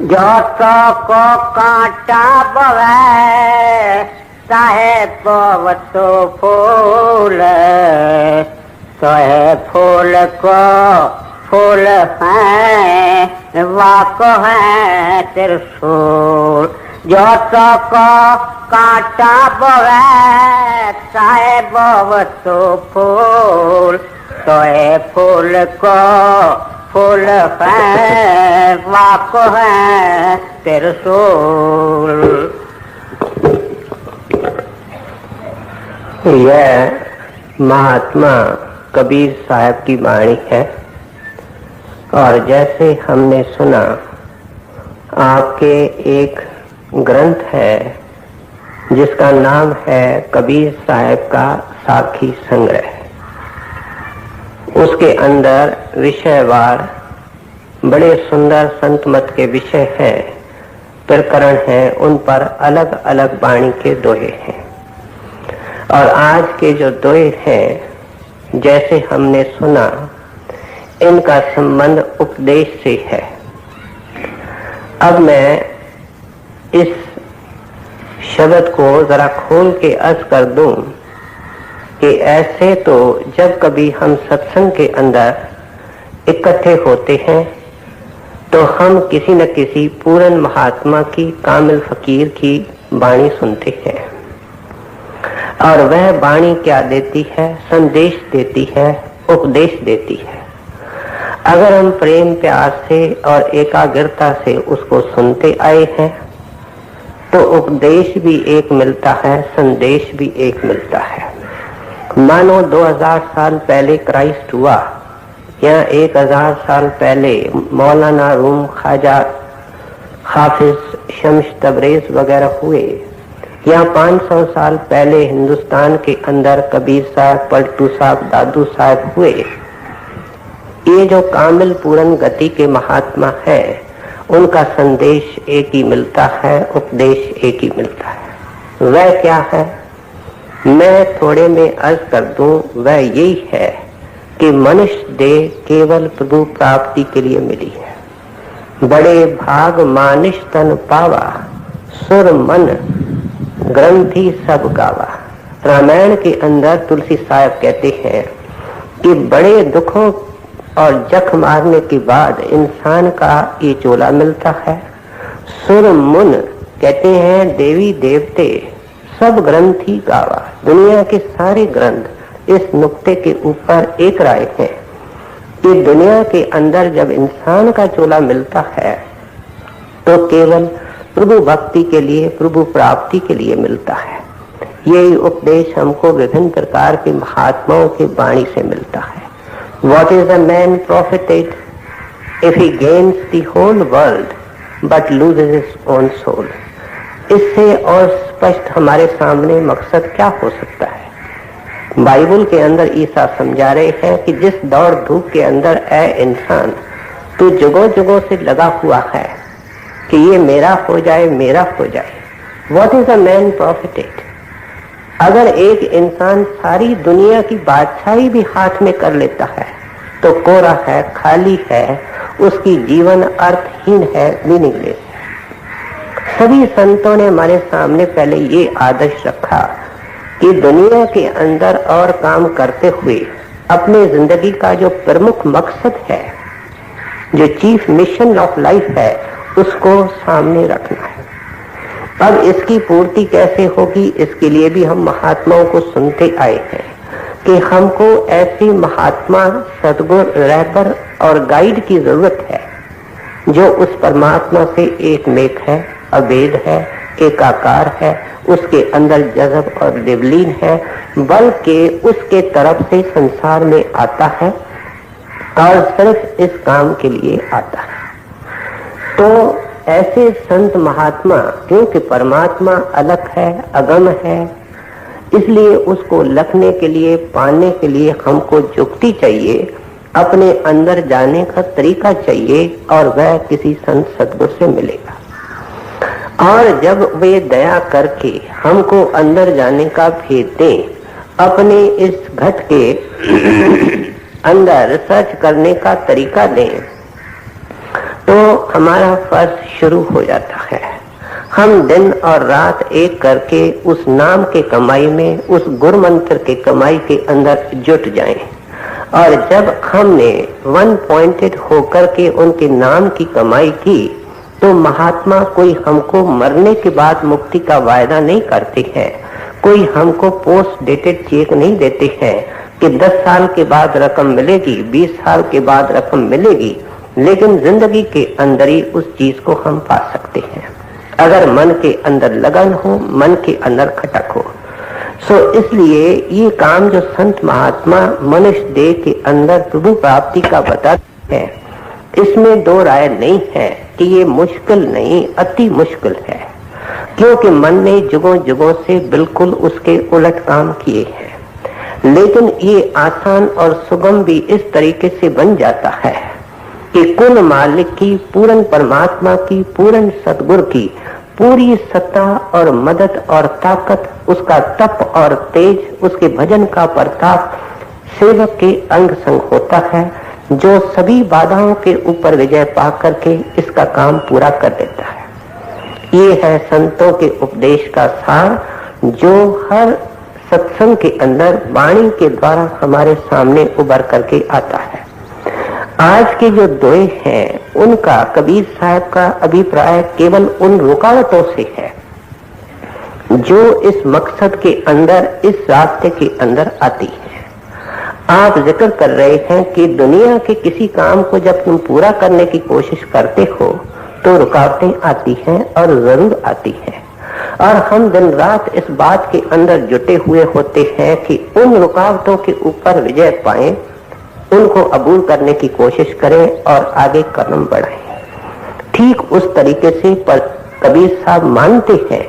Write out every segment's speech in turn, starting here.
जो तो को कांटा बवे चाहे पवतो फूल, चाहे फूल को फूल है वाको है त्रिशूल। जो तो को कांटा बवे चाहे पवतो फूल, चाहे फूल को फूल है वाको है त्रिशूल। यह महात्मा कबीर साहब की वाणी है और जैसे हमने सुना आपके एक ग्रंथ है जिसका नाम है कबीर साहब का साखी संग्रह। उसके अंदर विषयवार बड़े सुंदर संत मत के विषय हैं, प्रकरण हैं, उन पर अलग अलग वाणी के दोहे हैं। और आज के जो दोहे हैं जैसे हमने सुना इनका संबंध उपदेश से है। अब मैं इस शब्द को जरा खोल के अर्ज कर दूं कि ऐसे तो जब कभी हम सत्संग के अंदर इकट्ठे होते हैं तो हम किसी न किसी पूर्ण महात्मा की, कामिल फकीर की वाणी सुनते हैं। और वह वाणी क्या देती है? संदेश देती है, उपदेश देती है। अगर हम प्रेम प्यार से और एकाग्रता से उसको सुनते आए हैं तो उपदेश भी एक मिलता है, संदेश भी एक मिलता है। मानो 2000 साल पहले क्राइस्ट हुआ या 1000 साल पहले मौलाना रूम, ख्वाजा हाफिज शम्स तबरेज वगैरह हुए, या 500 साल पहले हिंदुस्तान के अंदर कबीर साहब, पलटू साहब, दादू साहब हुए। ये जो कामिल पूर्ण गति के महात्मा है उनका संदेश एक ही मिलता है, उपदेश एक ही मिलता है। वह क्या है? मैं थोड़े में अर्ज कर दूं, वह यही है कि मनुष्य देह केवल प्रभु प्राप्ति के लिए मिली है। बड़े भाग मानिश तन पावा, सुर मन ग्रंथि सब गावा। रामायण के अंदर तुलसी साहब कहते हैं कि बड़े दुखों और जख मारने के बाद इंसान का ये चोला मिलता है। सुर मुन कहते हैं देवी देवते सब ग्रंथि गावा। दुनिया के सारे ग्रंथ इस नुक्ते के ऊपर एक राय है कि दुनिया के अंदर जब इंसान का चोला मिलता है तो केवल प्रभु भक्ति के लिए, प्रभु प्राप्ति के लिए मिलता है। यही उपदेश हमको विभिन्न प्रकार के महात्माओं की वाणी से मिलता है। What is a man profited if he gains the whole world but loses his own soul? इससे और स्पष्ट हमारे सामने मकसद क्या हो सकता है? बाइबल के अंदर ईसा समझा रहे हैं कि जिस दौड़ धूप के अंदर ऐ इंसान तू जुगों जुगों से लगा हुआ है कि ये मेरा हो जाए, मेरा हो जाए। What is a man profited? अगर एक इंसान सारी दुनिया की बादशाही भी हाथ में कर लेता है तो कोरा है, खाली है, उसकी जीवन अर्थहीन है, मीनिंगलेस है। सभी संतों ने हमारे सामने पहले ये आदर्श रखा कि दुनिया के अंदर और काम करते हुए अपने जिंदगी का जो प्रमुख मकसद है, जो चीफ मिशन ऑफ लाइफ है, उसको सामने रखना है। अब इसकी पूर्ति कैसे होगी, इसके लिए भी हम महात्माओं को सुनते आए हैं कि हमको ऐसी महात्मा, सद्गुरु, रहबर और गाइड की जरूरत है जो उस परमात्मा से एक मेक है, अभेद है, एकाकार है, उसके अंदर जज़ब और दिवलीन है, बल्कि उसके तरफ से संसार में आता है और सिर्फ इस काम के लिए आता है। तो ऐसे संत महात्मा, क्योंकि परमात्मा अलग है, अगम है, इसलिए उसको लखने के लिए, पाने के लिए हमको जुक्ति चाहिए, अपने अंदर जाने का तरीका चाहिए और वह किसी संत सद्गुरु से मिलेगा। और जब वे दया करके हमको अंदर जाने का भेद दें, अपने इस घट के अंदर सर्च करने का तरीका दें, तो हमारा फर्ज शुरू हो जाता है। हम दिन और रात एक करके उस नाम के कमाई में, उस गुरु मंत्र के कमाई के अंदर जुट जाएं। और जब हमने वन पॉइंटेड होकर के उनके नाम की कमाई की, तो महात्मा कोई हमको मरने के बाद मुक्ति का वायदा नहीं करते हैं, कोई हमको पोस्ट डेटेड चेक नहीं देते हैं कि 10 साल के बाद रकम मिलेगी, 20 साल के बाद रकम मिलेगी, लेकिन जिंदगी के अंदर ही उस चीज को हम पा सकते हैं अगर मन के अंदर लगन हो, मन के अंदर खटक हो। इसलिए ये काम जो संत महात्मा मनुष्य देह के अंदर प्रभु प्राप्ति का बताते हैं, इसमें दो राय नहीं है कि ये मुश्किल नहीं, अति मुश्किल है, क्योंकि मन ने जुगों जुगों से बिल्कुल उसके उलट काम किए हैं। लेकिन ये आसान और सुगम भी इस तरीके से बन जाता है कि कुल मालिक की, पूर्ण परमात्मा की, पूर्ण सतगुरु की पूरी सत्ता और मदद और ताकत, उसका तप और तेज, उसके भजन का प्रताप सेवक के अंग संग होता है, जो सभी बाधाओं के ऊपर विजय पा करके इसका काम पूरा कर देता है। ये है संतों के उपदेश का सार, जो हर सत्संग के अंदर वाणी के द्वारा हमारे सामने उभर करके आता है। आज के जो दोहे हैं, उनका कबीर साहब का अभिप्राय केवल उन रुकावटों से है जो इस मकसद के अंदर, इस रास्ते के अंदर आती है। आप जिक्र कर रहे हैं कि दुनिया के किसी काम को जब तुम पूरा करने की कोशिश करते हो तो रुकावटें आती हैं, और जरूर आती हैं। और हम दिन रात इस बात के अंदर जुटे हुए होते हैं कि उन रुकावटों के ऊपर विजय पाएं, उनको अबूर करने की कोशिश करें और आगे कदम बढ़ाएं। ठीक उस तरीके से कबीर साहब मानते हैं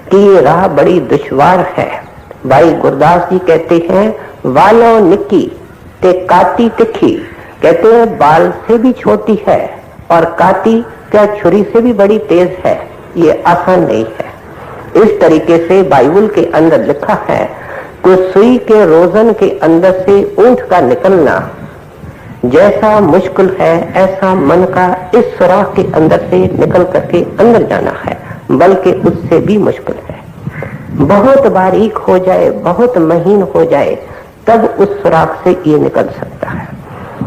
कि ये राह बड़ी दुश्वार है। भाई गुरदास जी कहते हैं, वालों निक्की ते काटी तिखी, कहते हैं बाल से भी छोटी है और काटी क्या छुरी से भी बड़ी तेज है, ये आसान नहीं है। इस तरीके से बाइबल के अंदर लिखा है कि सुई के रोजन के अंदर से ऊंट का निकलना जैसा मुश्किल है, ऐसा मन का इस सुराख के अंदर से निकल करके अंदर जाना है, बल्कि उससे भी मुश्किल है। बहुत बारीक हो जाए, बहुत महीन हो जाए, तब उस सुराख से ये निकल सकता है।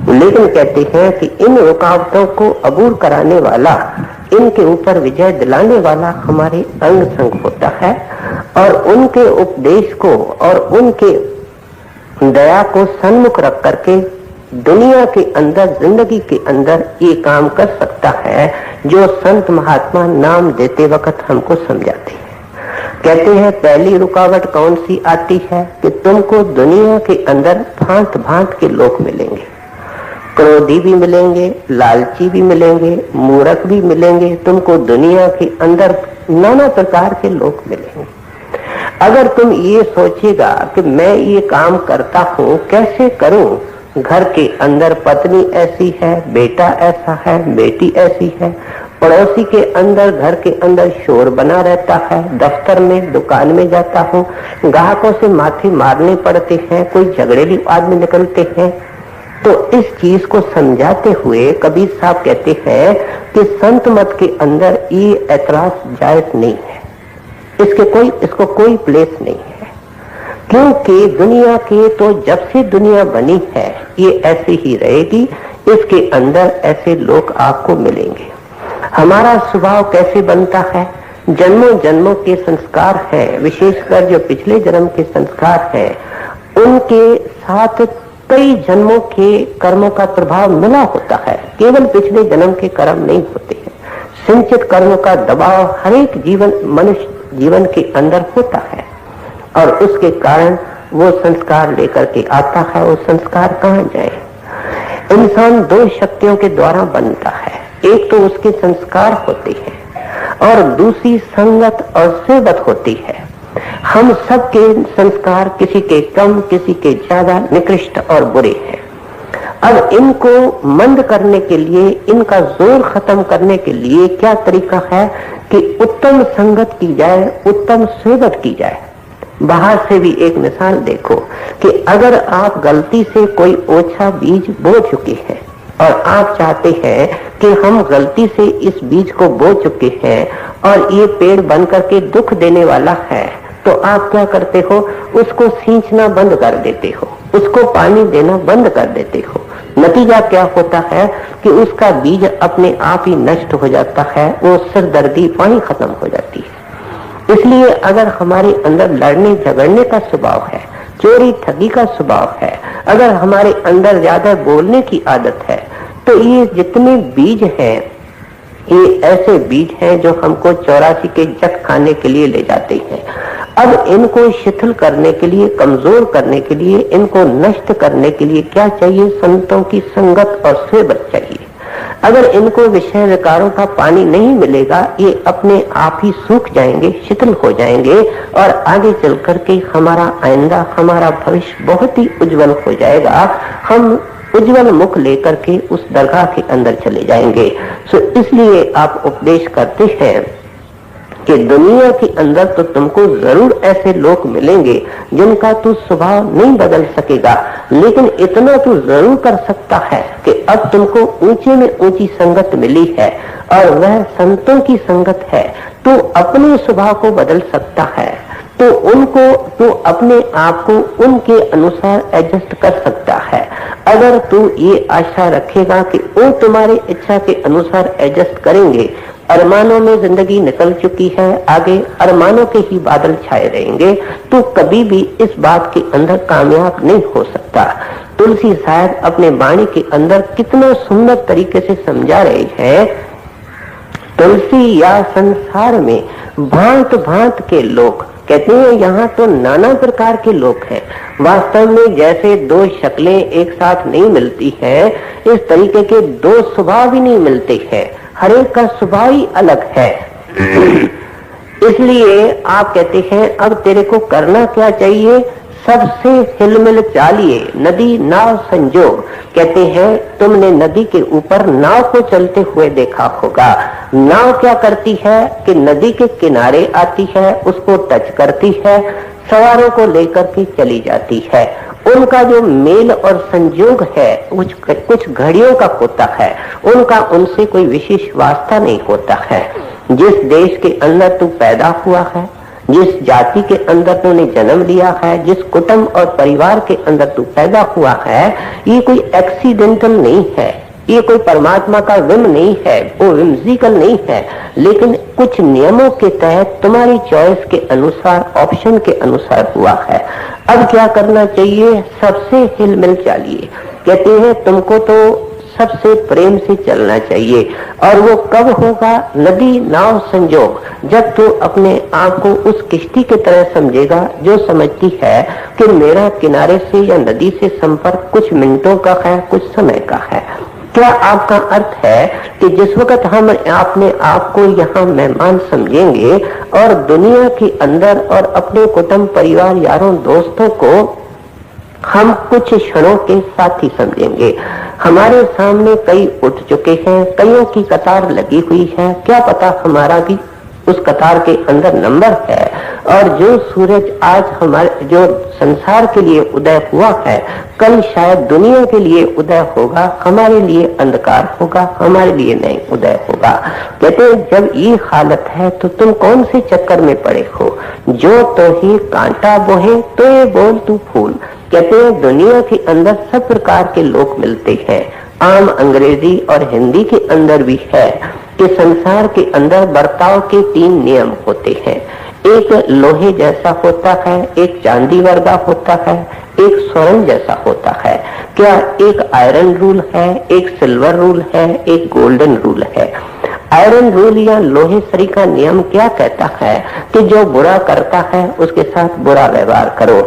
लेकिन कहते हैं कि इन रुकावटों को अबूर कराने वाला, इनके ऊपर विजय दिलाने वाला हमारे अंग संग होता है, और उनके उपदेश को और उनके दया को सन्मुख रख करके दुनिया के अंदर, जिंदगी के अंदर ये काम कर सकता है जो संत महात्मा नाम देते वक्त हमको समझाते हैं। कहते हैं पहली रुकावट कौन सी आती है कि तुमको दुनिया के अंदर भांत भांत के लोग मिलेंगे, क्रोधी भी मिलेंगे, लालची भी मिलेंगे, मूर्ख भी मिलेंगे, तुमको दुनिया के अंदर नाना प्रकार के लोग मिलेंगे। अगर तुम ये सोचेगा कि मैं ये काम करता हूँ, कैसे करूं, घर के अंदर पत्नी ऐसी है, बेटा ऐसा है, बेटी ऐसी है, पड़ोसी के अंदर, घर के अंदर शोर बना रहता है, दफ्तर में, दुकान में जाता हूँ, ग्राहकों से माथे मारने पड़ते हैं, कोई झगड़ेली आदमी निकलते हैं, तो इस चीज को समझाते हुए कबीर साहब कहते हैं कि संत मत के अंदर ये ऐतराज जायज नहीं है, इसको कोई प्लेस नहीं है, क्योंकि दुनिया के तो जब से दुनिया बनी है ये ऐसे ही रहेगी, इसके अंदर ऐसे लोग आपको मिलेंगे। हमारा स्वभाव कैसे बनता है, जन्मों जन्मों के संस्कार हैं, विशेषकर जो पिछले जन्म के संस्कार हैं, उनके साथ कई जन्मों के कर्मों का प्रभाव मिला होता है, केवल पिछले जन्म के कर्म नहीं होते हैं। संचित कर्मों का दबाव हर एक मनुष्य जीवन के अंदर होता है, और उसके कारण वो संस्कार लेकर के आता है। वो संस्कार कहाँ जाए? इंसान दो शक्तियों के द्वारा बनता है, एक तो उसके संस्कार होते हैं और दूसरी संगत और सोबत होती है। हम सबके संस्कार किसी के कम, किसी के ज्यादा निकृष्ट और बुरे हैं। अब इनको मंद करने के लिए, इनका जोर खत्म करने के लिए क्या तरीका है कि उत्तम संगत की जाए, उत्तम सोबत की जाए। बाहर से भी एक मिसाल देखो कि अगर आप गलती से कोई ओछा बीज बो चुके हैं और आप चाहते हैं कि हम गलती से इस बीज को बो चुके हैं और ये पेड़ बन करके दुख देने वाला है, तो आप क्या करते हो, उसको सींचना बंद कर देते हो, उसको पानी देना बंद कर देते हो। नतीजा क्या होता है कि उसका बीज अपने आप ही नष्ट हो जाता है, वो सिरदर्दी वहीं खत्म हो जाती है। इसलिए अगर हमारे अंदर लड़ने झगड़ने का स्वभाव है, चोरी ठगी का स्वभाव है, अगर हमारे अंदर ज्यादा बोलने की आदत है, तो ये जितने बीज हैं ये ऐसे बीज हैं जो हमको 84 के जट खाने के लिए ले जाते हैं। अब इनको शिथिल करने के लिए, कमजोर करने के लिए, इनको नष्ट करने के लिए क्या चाहिए, संतों की संगत और सोबत चाहिए। अगर इनको विषय विकारों का पानी नहीं मिलेगा, ये अपने आप ही सूख जाएंगे, शिथिल हो जाएंगे और आगे चल करके हमारा आइंदा, हमारा भविष्य बहुत ही उज्जवल हो जाएगा। हम उज्जवल मुख लेकर के उस दरगाह के अंदर चले जाएंगे। सो इसलिए आप उपदेश करते हैं कि दुनिया के अंदर तो तुमको जरूर ऐसे लोग मिलेंगे जिनका तू स्वभाव नहीं बदल सकेगा, लेकिन इतना तू जरूर कर सकता है कि अब तुमको ऊंचे में ऊंची संगत मिली है और वह संतों की संगत है। तू अपने स्वभाव को बदल सकता है, तो उनको तू अपने आप को उनके अनुसार एडजस्ट कर सकता है। अगर तू ये आशा रखेगा कि वो तुम्हारी इच्छा के अनुसार एडजस्ट करेंगे, अरमानों में जिंदगी निकल चुकी है, आगे अरमानों के ही बादल छाए रहेंगे, तो कभी भी इस बात के अंदर कामयाब नहीं हो सकता। तुलसी शायद अपने वाणी के अंदर कितना सुंदर तरीके से समझा रहे हैं। तुलसी या संसार में भांत भांत के लोग, कहते हैं यहाँ तो नाना प्रकार के लोग हैं। वास्तव में जैसे दो शक्लें एक साथ नहीं मिलती है, इस तरीके के दो स्वभाव भी नहीं मिलते हैं, हर एक का स्वभाव ही अलग है। इसलिए आप कहते हैं अब तेरे को करना क्या चाहिए, सबसे हिलमिल चालिए नदी नाव संजोग। कहते हैं तुमने नदी के ऊपर नाव को चलते हुए देखा होगा। नाव क्या करती है कि नदी के किनारे आती है, उसको टच करती है, सवारों को लेकर के चली जाती है। उनका जो मेल और संयोग है कुछ घड़ियों का होता है, उनका उनसे कोई विशेष वास्ता नहीं होता है। जिस देश के अंदर तू पैदा हुआ है, जिस जाति के अंदर तूने जन्म लिया है, जिस कुटुंब और परिवार के अंदर तू पैदा हुआ है, ये कोई एक्सीडेंटल नहीं है, ये कोई परमात्मा का विम नहीं है, वो विम्सिकल नहीं है, लेकिन कुछ नियमों के तहत तुम्हारी चॉइस के अनुसार, ऑप्शन के अनुसार हुआ है। अब क्या करना चाहिए, सबसे हिलमिल चालिए। कहते हैं तुमको तो सबसे प्रेम से चलना चाहिए, और वो कब होगा, नदी नाव संजोग, जब तू अपने आप को उस किश्ती की तरह समझेगा जो समझती है कि मेरा किनारे से या नदी से संपर्क कुछ मिनटों का है, कुछ समय का है। क्या आपका अर्थ है कि जिस वक्त हम अपने आप को यहाँ मेहमान समझेंगे और दुनिया के अंदर और अपने कुटुंब परिवार यारों दोस्तों को हम कुछ क्षणों के साथ ही समझेंगे। हमारे सामने कई उठ चुके हैं, कईयों की कतार लगी हुई है, क्या पता हमारा भी उस कतार के अंदर नंबर है। और जो सूरज आज हमारे जो संसार के लिए उदय हुआ है, कल शायद दुनिया के लिए उदय होगा, हमारे लिए अंधकार होगा, हमारे लिए नहीं उदय होगा। कहते हैं जब ये हालत है तो तुम कौन से चक्कर में पड़े हो, जो तो ही कांटा बोहे तो ये बोल तू फूल। कहते हैं दुनिया के अंदर सब प्रकार के लोग मिलते हैं, आम अंग्रेजी और हिंदी के अंदर भी है कि संसार के अंदर बर्ताव के 3 नियम होते हैं। एक लोहे जैसा होता है, एक चांदी वर्गा होता है, एक स्वर्ण जैसा होता है। क्या एक आयरन रूल है, एक सिल्वर रूल है, एक गोल्डन रूल है। आयरन रूल या लोहे सरी का नियम क्या कहता है कि जो बुरा करता है उसके साथ बुरा व्यवहार करो।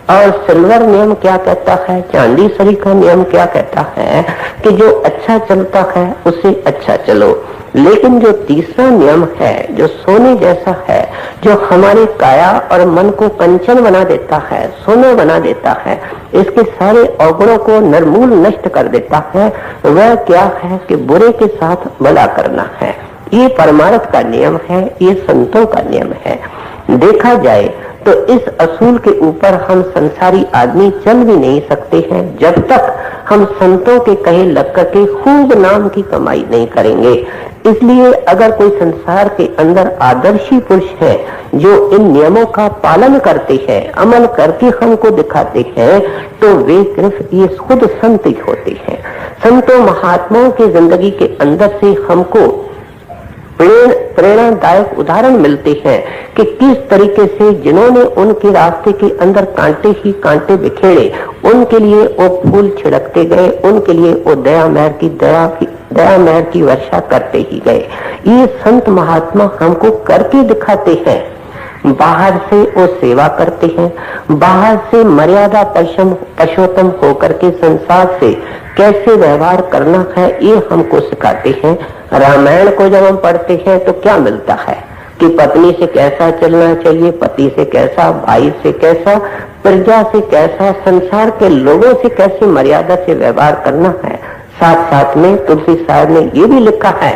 और सिल्वर नियम क्या कहता है, चांदी सरी का नियम क्या कहता है कि जो अच्छा चलता है उससे अच्छा चलो। लेकिन जो तीसरा नियम है, जो सोने जैसा है, जो हमारे काया और मन को कंचन बना देता है, सोना बना देता है, इसके सारे अवगुणों को निर्मूल नष्ट कर देता है, वह क्या है कि बुरे के साथ भला करना है। ये परमार्थ का नियम है, ये संतों का नियम है। देखा जाए तो इस असूल के ऊपर हम संसारी आदमी चल भी नहीं सकते हैं जब तक हम संतों के कहे लग करके खूब नाम की कमाई नहीं करेंगे। इसलिए अगर कोई संसार के अंदर आदर्शी पुरुष है जो इन नियमों का पालन करते हैं, अमल करके हमको दिखाते हैं, तो वे सिर्फ ये खुद संत ही होते हैं। संतों महात्माओं की जिंदगी के अंदर से हमको प्रेरणादायक उदाहरण मिलते हैं कि किस तरीके से जिन्होंने उनके रास्ते के अंदर कांटे ही कांटे बिखेरे, उनके लिए वो फूल छिड़कते गए, उनके लिए वो दया महर की वर्षा करते ही गए। ये संत महात्मा हमको करके दिखाते हैं। बाहर से वो सेवा करते हैं, बाहर से मर्यादा पुरुषोत्तम होकर के संसार से कैसे व्यवहार करना है ये हमको सिखाते हैं। रामायण को जब हम पढ़ते हैं तो क्या मिलता है कि पत्नी से कैसा चलना चाहिए, पति से कैसा, भाई से कैसा, प्रजा से कैसा, संसार के लोगों से कैसे मर्यादा से व्यवहार करना है। साथ साथ में तुलसी साहब ने ये भी लिखा है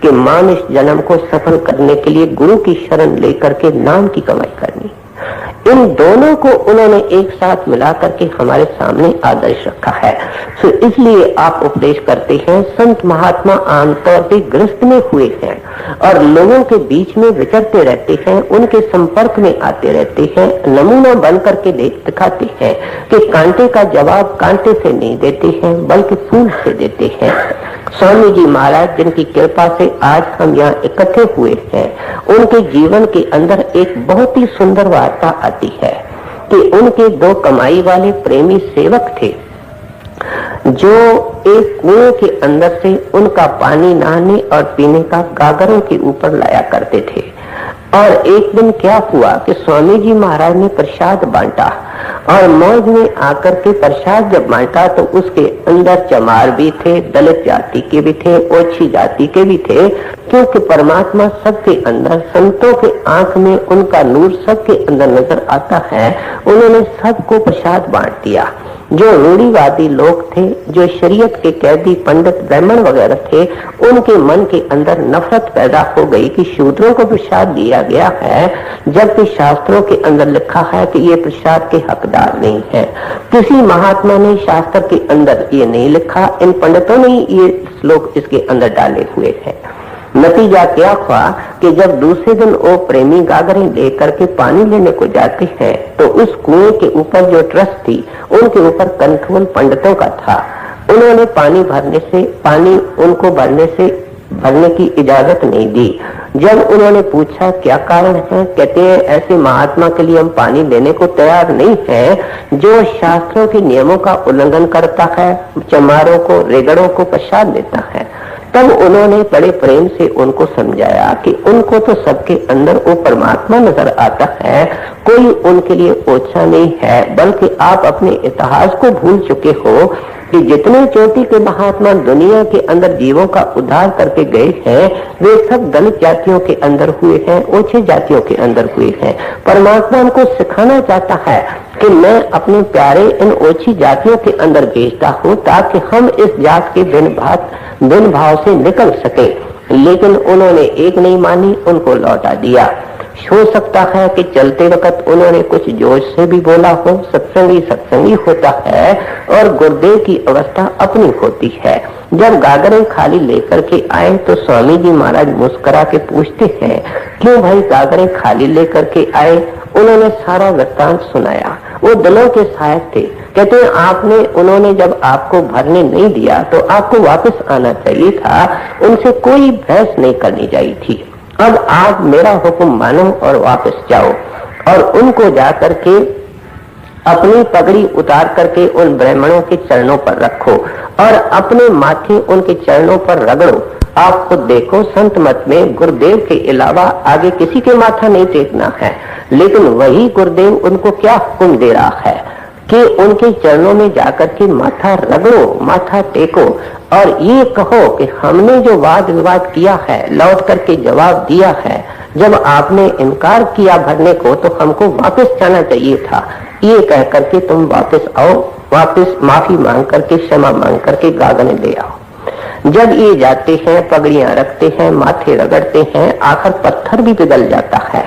कि मानुष जन्म को सफल करने के लिए गुरु की शरण लेकर के नाम की कमाई करनी। इन दोनों को उन्होंने एक साथ मिला करके हमारे सामने आदर्श रखा है। तो इसलिए आप उपदेश करते हैं, संत महात्मा आमतौर पर गृहस्थ में हुए हैं और लोगों के बीच में विचरते रहते हैं, उनके संपर्क में आते रहते हैं, नमूना बन करके दिखाते हैं कि कांटे का जवाब कांटे से नहीं देते हैं बल्कि फूल से देते हैं। स्वामी जी महाराज जिनकी कृपा से आज हम यहाँ इकट्ठे हुए हैं, उनके जीवन के अंदर एक बहुत ही सुंदर वार्ता आती है कि उनके दो कमाई वाले प्रेमी सेवक थे जो एक कुएं के अंदर से उनका पानी नहाने और पीने का गागरों के ऊपर लाया करते थे। और एक दिन क्या हुआ कि स्वामी जी महाराज ने प्रसाद बांटा और मौज में आकर के प्रसाद जब बांटा तो उसके अंदर चमार भी थे, दलित जाति के भी थे, ओछी जाति के भी थे, क्योंकि परमात्मा सबके अंदर, संतों के आंख में उनका नूर सबके अंदर नजर आता है। उन्होंने सबको प्रसाद बांट दिया। जो रूढ़िवादी लोग थे, जो शरीयत के कैदी पंडित ब्राह्मण वगैरह थे, उनके मन के अंदर नफरत पैदा हो गई कि शूद्रों को प्रसाद दिया गया है, जबकि शास्त्रों के अंदर लिखा है कि ये प्रसाद के हकदार नहीं है। किसी महात्मा ने शास्त्र के अंदर ये नहीं लिखा, इन पंडितों ने ये श्लोक इसके अंदर डाले हुए हैं। नतीजा क्या हुआ कि जब दूसरे दिन वो प्रेमी गागरें लेकर के पानी लेने को जाते हैं तो उस कुएं के ऊपर जो ट्रस्ट थी उनके ऊपर कंट्रोल पंडितों का था। उन्होंने पानी उनको भरने की इजाजत नहीं दी। जब उन्होंने पूछा क्या कारण है, कहते हैं ऐसे महात्मा के लिए हम पानी देने को तैयार नहीं है जो शास्त्रों के नियमों का उल्लंघन करता है, चमारों को, रेगड़ों को प्रसाद देता है। तब उन्होंने बड़े प्रेम से उनको समझाया कि उनको तो सबके अंदर वो परमात्मा नजर आता है, कोई उनके लिए ओछा नहीं है, बल्कि आप अपने इतिहास को भूल चुके हो कि जितने चोटी के महात्मा दुनिया के अंदर जीवों का उद्धार करके गए हैं वे सब दलित जातियों के अंदर हुए हैं, ओछे जातियों के अंदर हुए हैं। परमात्मा हमको सिखाना चाहता है कि मैं अपने प्यारे इन ओछी जातियों के अंदर भेजता हूँ ताकि हम इस जात के भिन्न भाव से निकल सके। लेकिन उन्होंने एक नहीं मानी, उनको लौटा दिया। हो सकता है कि चलते वक्त उन्होंने कुछ जोश से भी बोला हो, सत्संगी होता है और गुरुदेव की अवस्था अपनी होती है। जब गागरें खाली लेकर के आए तो स्वामी जी महाराज मुस्कुरा के पूछते हैं, क्यों भाई गागरें खाली लेकर के आए? उन्होंने सारा वृत्तांत सुनाया। वो दिलों के सहायक थे। कहते हैं उन्होंने जब आपको भरने नहीं दिया तो आपको वापस आना चाहिए था, उनसे कोई बहस नहीं करनी चाहिए थी। अब आप मेरा हुक्म मानो और वापस जाओ और उनको जाकर के अपनी पगड़ी उतार करके उन ब्राह्मणों के चरणों पर रखो और अपने माथे उनके चरणों पर रगड़ो। आप खुद देखो, संत मत में गुरुदेव के अलावा आगे किसी के माथा नहीं टेकना है, लेकिन वही गुरुदेव उनको क्या हुक्म दे रहा है कि उनके चरणों में जाकर के माथा रगड़ो, माथा टेको और ये कहो कि हमने जो वाद विवाद किया है, लौट करके जवाब दिया है। जब आपने इनकार किया भरने को तो हमको वापस जाना चाहिए था। ये कह करके तुम वापस आओ, वापस माफी मांग करके, क्षमा मांग करके गागने ले आओ। जब ये जाते हैं, पगड़ियां रखते हैं, माथे रगड़ते हैं, आखिर पत्थर भी पिघल जाता है।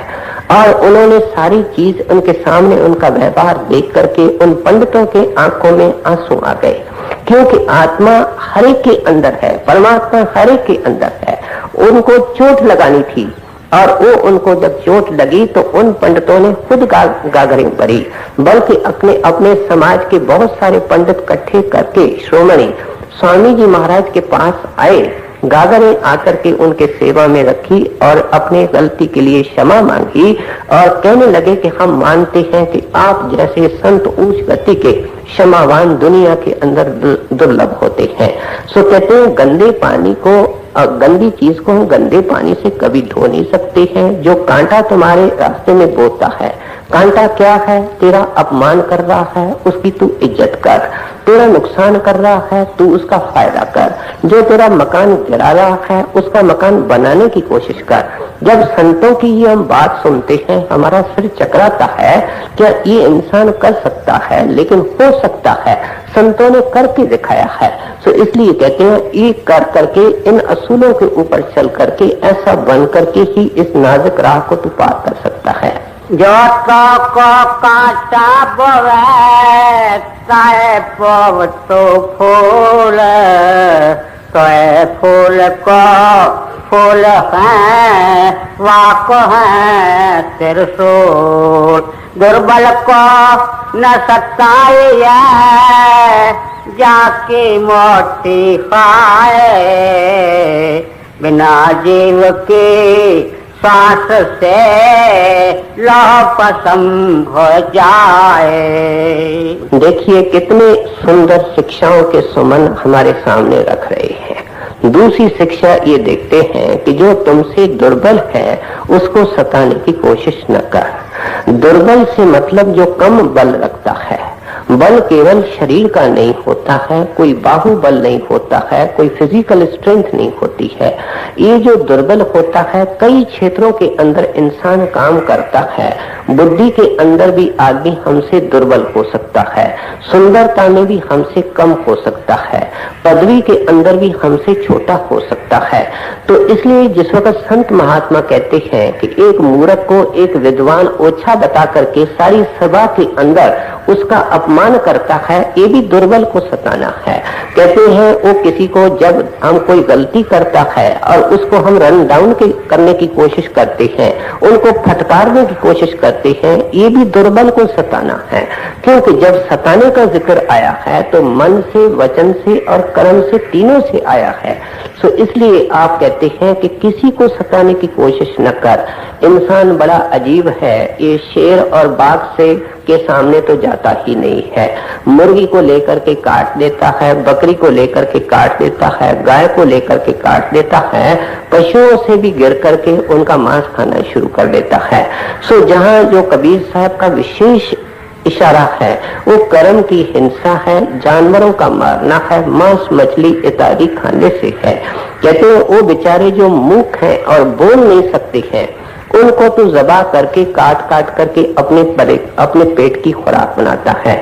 और उन्होंने सारी चीज उनके सामने, उनका व्यवहार देख करके उन पंडितों के आंखों में आंसू आ गए। क्योंकि आत्मा हर एक के अंदर है, परमात्मा हर एक के अंदर है। उनको चोट लगानी थी और वो उनको जब चोट लगी तो उन पंडितों ने खुद गागरें भरी, बल्कि अपने अपने समाज के बहुत सारे पंडित इकट्ठे करके श्रोमणी स्वामी जी महाराज के पास आए, गागरें आकर के उनके सेवा में रखी और अपने गलती के लिए क्षमा मांगी और कहने लगे कि हम मानते हैं कि आप जैसे संत उच्च गति के क्षमावान दुनिया के अंदर दुर्लभ होते हैं। सो कहते हैं गंदे पानी को, गंदी चीज को हम गंदे पानी से कभी धो नहीं सकते हैं। जो कांटा तुम्हारे रास्ते में बोता है, कांटा क्या है? तेरा अपमान कर रहा है, उसकी तू इज्जत कर। तेरा नुकसान कर रहा है, तू उसका फायदा कर। जो तेरा मकान गिरा रहा है, उसका मकान बनाने की कोशिश कर। जब संतों की ये हम बात सुनते हैं, हमारा सिर चकराता है, क्या ये इंसान कर सकता है? लेकिन हो सकता है, संतों ने करके दिखाया है। तो इसलिए कहते हैं ये कर करके, इन असूलों के ऊपर चल करके, ऐसा बन करके ही इस नाजुक राह को तू पार कर सकता है। जो तो को कांटा बोवे ताए पव तो फूल, तोए फूल को फूल है वाको है त्रिशूल। दुर्बल को न सताइए जाके मोटी खाए, बिना जीव की सांस से लौह पसम हो जाए। देखिए कितने सुंदर शिक्षाओं के सुमन हमारे सामने रख रहे हैं। दूसरी शिक्षा ये देखते हैं कि जो तुमसे दुर्बल है उसको सताने की कोशिश न कर। दुर्बल से मतलब जो कम बल रखता है। बल केवल शरीर का नहीं होता है, कोई बाहुबल नहीं होता है, कोई फिजिकल स्ट्रेंथ नहीं होती है। ये जो दुर्बल होता है, कई क्षेत्रों के अंदर इंसान काम करता है। बुद्धि के अंदर भी आदमी हमसे दुर्बल हो सकता है, सुंदरता में भी हमसे कम हो सकता है, पदवी के अंदर भी हमसे छोटा हो सकता है। तो इसलिए जिस वक्त संत महात्मा कहते हैं कि एक मूर्ख को एक विद्वान ओछा बता करके सारी सभा के अंदर उसका अपमान करता है, ये भी दुर्बल को सताना है। कहते हैं वो किसी को जब हम कोई गलती करता है और उसको हम रन डाउन करने की कोशिश करते हैं, उनको फटकारने की कोशिश करते हैं, ये भी दुर्बल को सताना है। क्योंकि जब सताने का जिक्र आया है तो मन से, वचन से और कर्म से, तीनों से आया है। सो इसलिए आप कहते हैं कि किसी को सताने की कोशिश न कर। इंसान बड़ा अजीब है, ये शेर और बाघ से के सामने तो जाता ही नहीं है। मुर्गी को लेकर के काट देता है, बकरी को लेकर के काट देता है, गाय को लेकर के काट देता है, पशुओं से भी गिर करके उनका मांस खाना शुरू कर देता है। सो जहाँ जो कबीर साहब का विशेष इशारा है वो कर्म की हिंसा है, जानवरों का मारना है, मांस मछली इत्यादि खाने से है। कहते हैं वो बेचारे जो मूक हैं और बोल नहीं सकते हैं, उनको तो जबा करके काट काट करके अपने पेट की खुराक बनाता है।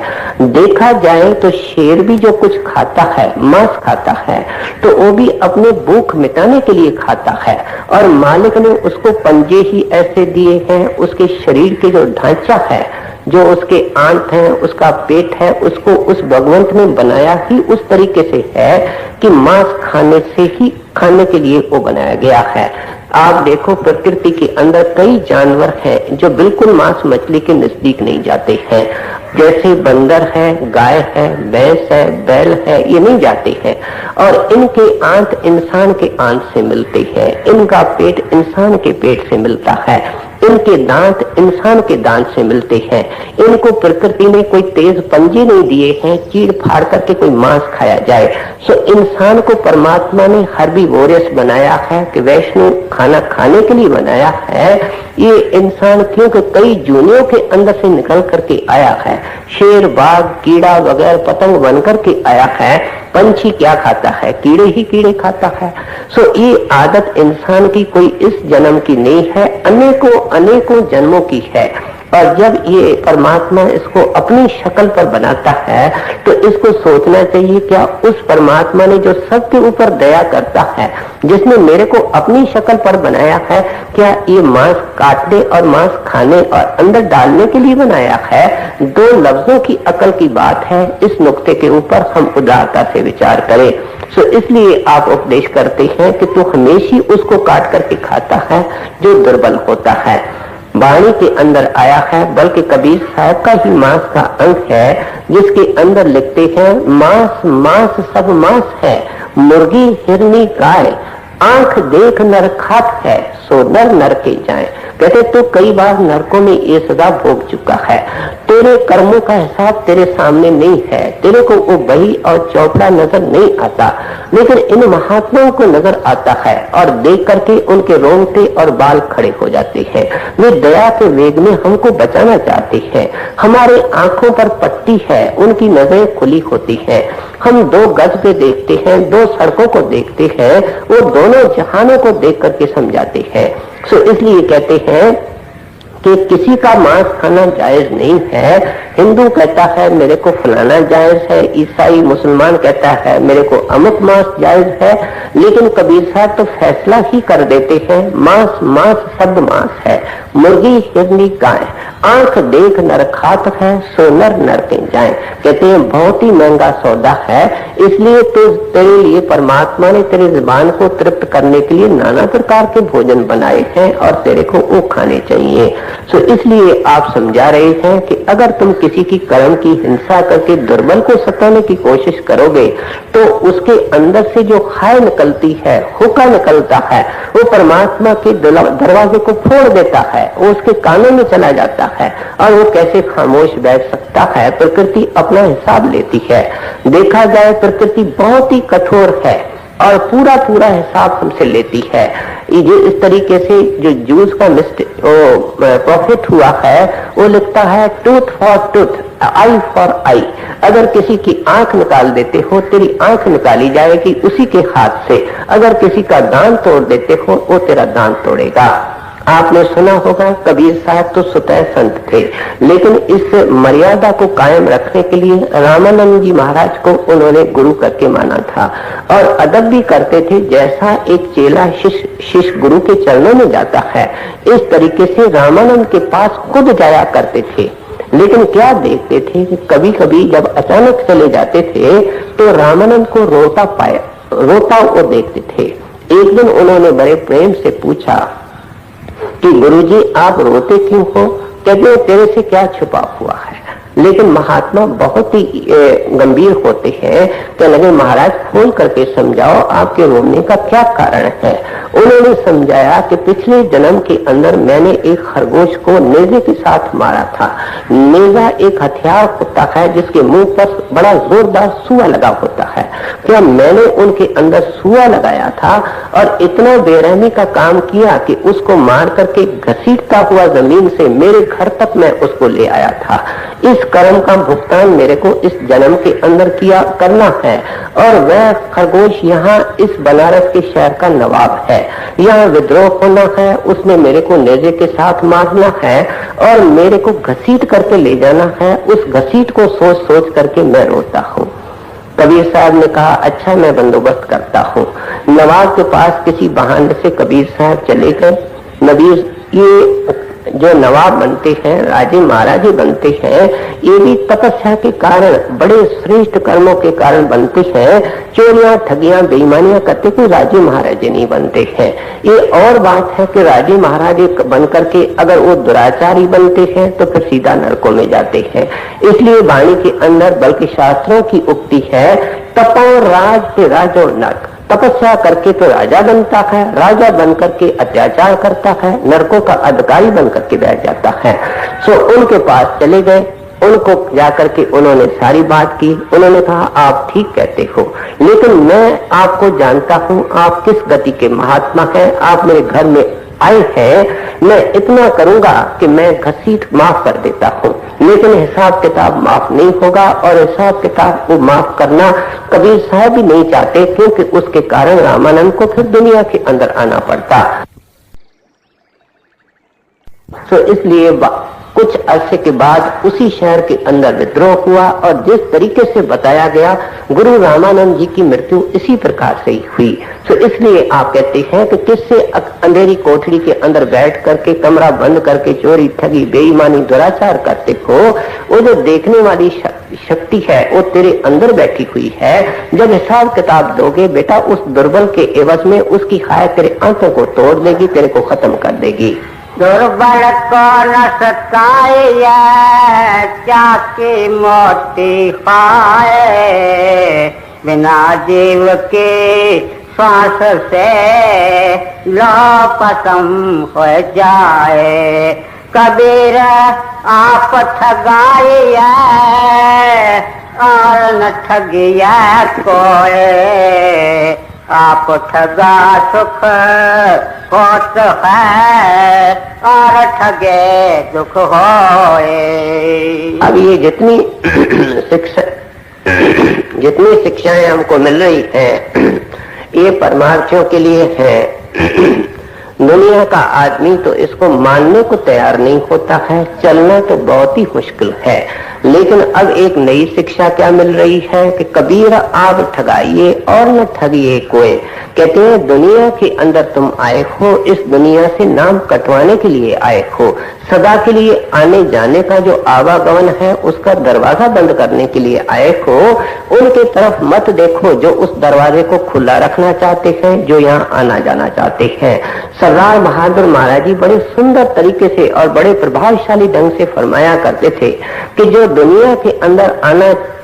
देखा जाए तो शेर भी जो कुछ खाता है, मांस खाता है, तो वो भी अपने भूख मिटाने के लिए खाता है। और मालिक ने उसको पंजे ही ऐसे दिए हैं, उसके शरीर के जो ढांचा है, जो उसके आंत है, उसका पेट है, उसको उस भगवंत ने बनाया ही उस तरीके से है कि मांस खाने के लिए वो बनाया गया है। आप देखो प्रकृति के अंदर कई जानवर हैं जो बिल्कुल मांस मछली के नजदीक नहीं जाते हैं। जैसे बंदर है, गाय है, भैंस है, बैल है, ये नहीं जाते हैं। और इनके आंत इंसान के आंत से मिलते हैं, इनका पेट इंसान के पेट से मिलता है, इनके दांत इंसान के दांत से मिलते हैं। इनको प्रकृति ने कोई तेज पंजे नहीं दिए हैं चीड़ फाड़ करके कोई मांस खाया जाए। सो इंसान को परमात्मा ने हर्बीवोरस बनाया है कि वैष्णु खाना खाने के लिए बनाया है। ये इंसान क्योंकि कई जूनियों के अंदर से निकल करके आया है, शेर, बाघ, कीड़ा वगैरह पतंग बन करके आया है। पंछी क्या खाता है? कीड़े ही कीड़े खाता है। सो ये आदत इंसान की कोई इस जन्म की नहीं है, अनेकों अनेकों जन्मों की है। और जब ये परमात्मा इसको अपनी शक्ल पर बनाता है तो इसको सोचना चाहिए, क्या उस परमात्मा ने जो सबके ऊपर दया करता है, जिसने मेरे को अपनी शक्ल पर बनाया है, क्या ये मांस काटने और मांस खाने और अंदर डालने के लिए बनाया है? दो लफ्जों की अकल की बात है। इस नुक्ते के ऊपर हम उदारता से विचार करें। सो इसलिए आप उपदेश करते हैं कि तू हमेशा उसको काट करके खाता है जो दुर्बल होता है। वाणी के अंदर आया है, बल्कि कबीर साहब का ही मांस का अंक है, जिसके अंदर लिखते हैं, मांस मांस सब मांस है, मुर्गी हिरनी गाय, आंख देख नर खात है, सो नर नर के जाए। कहते तो कई बार नरकों में ये सदा भोग चुका है, तेरे कर्मों का हिसाब तेरे सामने नहीं है, तेरे को वो बही और चौपड़ा नजर नहीं आता, लेकिन इन महात्माओं को नजर आता है और देख करके उनके रोंगटे और बाल खड़े हो जाते हैं। वे दया के वेग में हमको बचाना चाहते हैं। हमारे आंखों पर पट्टी है, उनकी नजरें खुली होती हैं। हम दो गज पे देखते हैं, दो सड़कों को देखते हैं, वो दोनों जहानों को देख करके समझाते हैं। सो इसलिए कहते हैं कि किसी का मांस खाना जायज नहीं है। हिंदू कहता है मेरे को फलाना जायज है, ईसाई मुसलमान कहता है मेरे को अमुक मांस जायज है, लेकिन कबीर साहब तो फैसला ही कर देते हैं, मांस मांस सब मांस है, मुर्गी हिरनी गाय, आंख देख नर खात है, सो नर नर के जाए। कहते हैं बहुत ही महंगा सौदा है, इसलिए तो तेरे लिए परमात्मा ने तेरी जुबान को तृप्त करने के लिए नाना प्रकार के भोजन बनाए हैं और तेरे को वो खाने चाहिए। सो इसलिए आप समझा रहे हैं कि अगर तुम किसी की कर्म की हिंसा करके दुर्बल को सताने की कोशिश करोगे तो उसके अंदर से जो खाय निकलती है, हुक्का निकलता है, वो परमात्मा के दरवाजे को फोड़ देता है, वो उसके कानों में चला जाता है और वो कैसे खामोश बैठ सकता है। प्रकृति अपना हिसाब लेती है। देखा जाए प्रकृति बहुत ही कठोर है और पूरा पूरा हिसाब हमसे लेती है। ये इस तरीके से जो जूस का प्रॉफिट हुआ है, वो लिखता है tooth for tooth, I for I. अगर किसी की आंख निकाल देते हो, तेरी आंख निकाली जाएगी उसी के हाथ से। अगर किसी का दांत तोड़ देते हो, वो तेरा दांत तोड़ेगा। आपने सुना होगा कबीर साहब तो स्वतः संत थे, लेकिन इस मर्यादा को कायम रखने के लिए रामानंद जी महाराज को उन्होंने गुरु करके माना था और अदब भी करते थे। जैसा एक चेला शिष्य गुरु के चरणों में जाता है, इस तरीके से रामानंद के पास खुद जाया करते थे। लेकिन क्या देखते थे कि कभी कभी जब अचानक चले जाते थे तो रामानंद को रोता वो देखते थे। एक दिन उन्होंने बड़े प्रेम से पूछा कि गुरुजी आप रोते क्यों हो? कहते तेरे से क्या छुपा हुआ है। लेकिन महात्मा बहुत ही गंभीर होते हैं, तो लगे महाराज खोल करके समझाओ आपके रोने का क्या कारण है। उन्होंने समझाया कि पिछले जन्म के अंदर मैंने एक खरगोश को नेजे के साथ मारा था। नेजा एक हथियार होता है जिसके मुंह पर बड़ा जोरदार सुआ लगा होता है। क्या मैंने उनके अंदर सुआ लगाया था और इतना बेरहमी का काम किया कि उसको मार करके घसीटता हुआ जमीन से मेरे घर तक मैं उसको ले आया था। इस कर्म का भुगतान मेरे को इस जन्म के अंदर करना है और वह खरगोश यहाँ इस बनारस के शहर का नवाब है। यहाँ विद्रोह होना है, उसने मेरे को नेजे के साथ मारना है और मेरे को घसीट करके ले जाना है। उस घसीट को सोच सोच करके मैं रोता हूँ। कबीर साहब ने कहा अच्छा मैं बंदोबस्त करता हूँ। नवाब के पास किसी बहाने से कबीर साहब चले गए। नबीर ये जो नवाब बनते हैं, राजे महाराजे बनते हैं, ये भी तपस्या के कारण, बड़े श्रेष्ठ कर्मों के कारण बनते हैं। चोरियां ठगियां बेईमानियां करते कोई राजे महाराजे नहीं बनते हैं। ये और बात है कि राजे महाराजे बन करके अगर वो दुराचारी बनते हैं तो फिर सीधा नरकों में जाते हैं। इसलिए वाणी के अंदर बल्कि शास्त्रों की उक्ति है, तपो राज से राजो नरक। तपस्या करके तो राजा बनता है, राजा बन करके अत्याचार करता है, नरकों का अधिकारी बन करके बैठ जाता है। सो उनके पास चले गए, उनको जाकर के उन्होंने सारी बात की। उन्होंने कहा आप ठीक कहते हो, लेकिन मैं आपको जानता हूँ आप किस गति के महात्मा हैं। आप मेरे घर में आए हैं, मैं इतना करूंगा कि मैं घसीट माफ कर देता हूँ, लेकिन हिसाब किताब माफ नहीं होगा। और हिसाब किताब को माफ करना कबीर साहब भी नहीं चाहते, क्योंकि उसके कारण रामानंद को फिर दुनिया के अंदर आना पड़ता। तो इसलिए कुछ अरसे के बाद उसी शहर के अंदर विद्रोह हुआ और जिस तरीके से बताया गया गुरु रामानंद जी की मृत्यु इसी प्रकार से ही हुई। तो इसलिए आप कहते हैं कि किससे अंधेरी कोठरी के अंदर बैठ करके कमरा बंद करके चोरी ठगी बेईमानी दुराचार करते हो, वो जो देखने वाली शक्ति है वो तेरे अंदर बैठी हुई है। जब हिसाब किताब दोगे बेटा उस दुर्बल के एवज में उसकी हाय तेरे आंखों को तोड़ देगी, तेरे को खत्म कर देगी। दुर्बल को न सताए चाके मोती खाए, बिना जीव के श्वास से लापसम हो जाए। कबीर आप ठगाए और न ठगिया कोई, आप ठगा सुख होत है और ठगे दुख होए। अब ये जितनी शिक्षाएं हमको मिल रही हैं ये परमार्थियों के लिए है। दुनिया का आदमी तो इसको मानने को तैयार नहीं होता है, चलना तो बहुत ही मुश्किल है। लेकिन अब एक नई शिक्षा क्या मिल रही है कि कबीर आप ठगाइए और न ठगिए कोई। कहते हैं दुनिया के अंदर तुम आए हो, इस दुनिया से नाम कटवाने के लिए आए हो, सदा के लिए आने जाने का जो आवागमन है उसका दरवाजा बंद करने के लिए आए हो। उनके तरफ मत देखो जो उस दरवाजे को खुला रखना चाहते हैं, जो यहाँ आना जाना चाहते हैं। सरदार बहादुर महाराज जी बड़े सुंदर तरीके से और बड़े प्रभावशाली ढंग से फरमाया करते थे कि जो दुनिया के अंदर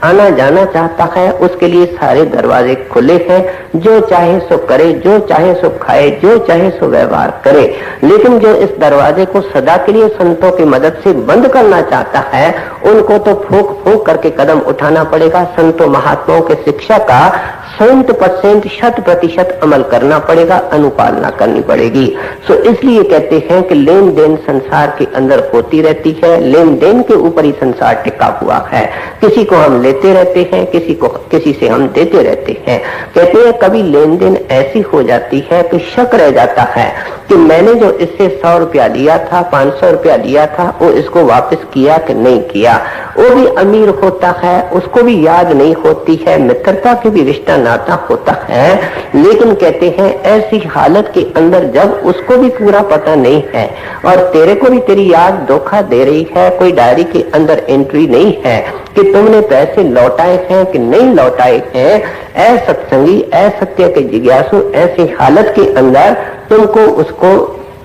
आना जाना चाहता है उसके लिए सारे दरवाजे खुले हैं। जो चाहे सो करे, जो चाहे सो खाए, जो चाहे सो व्यवहार करे। लेकिन जो इस दरवाजे को सदा के लिए संतों की मदद से बंद करना चाहता है उनको तो फूंक फूंक करके कदम उठाना पड़ेगा। संतों महात्माओं के शिक्षा का 100% अमल करना पड़ेगा, अनुपालना करनी पड़ेगी। सो इसलिए कहते हैं कि लेन देन संसार के अंदर होती रहती है, लेन देन के ऊपर ही संसार टिका हुआ है। किसी को हम लेते रहते हैं, किसी से हम देते रहते हैं। कहते हैं कभी लेन देन ऐसी हो जाती है कि शक रह जाता है कि मैंने जो इससे 100 रुपया लिया था, 500 रुपया लिया था, वो इसको वापस किया कि नहीं किया। वो भी अमीर होता है, उसको भी याद नहीं होती है, मित्रता के भी रिश्ता नाता होता है। लेकिन कहते हैं ऐसी हालत के अंदर जब उसको भी पूरा पता नहीं है और तेरे को भी तेरी याद धोखा दे रही है, कोई डायरी के अंदर एंट्री नहीं है कि तुमने पैसे लौटाए हैं कि नहीं लौटाए हैं, असत्संगी असत्य के जिज्ञासु ऐसी हालत के अंदर तुमको उसको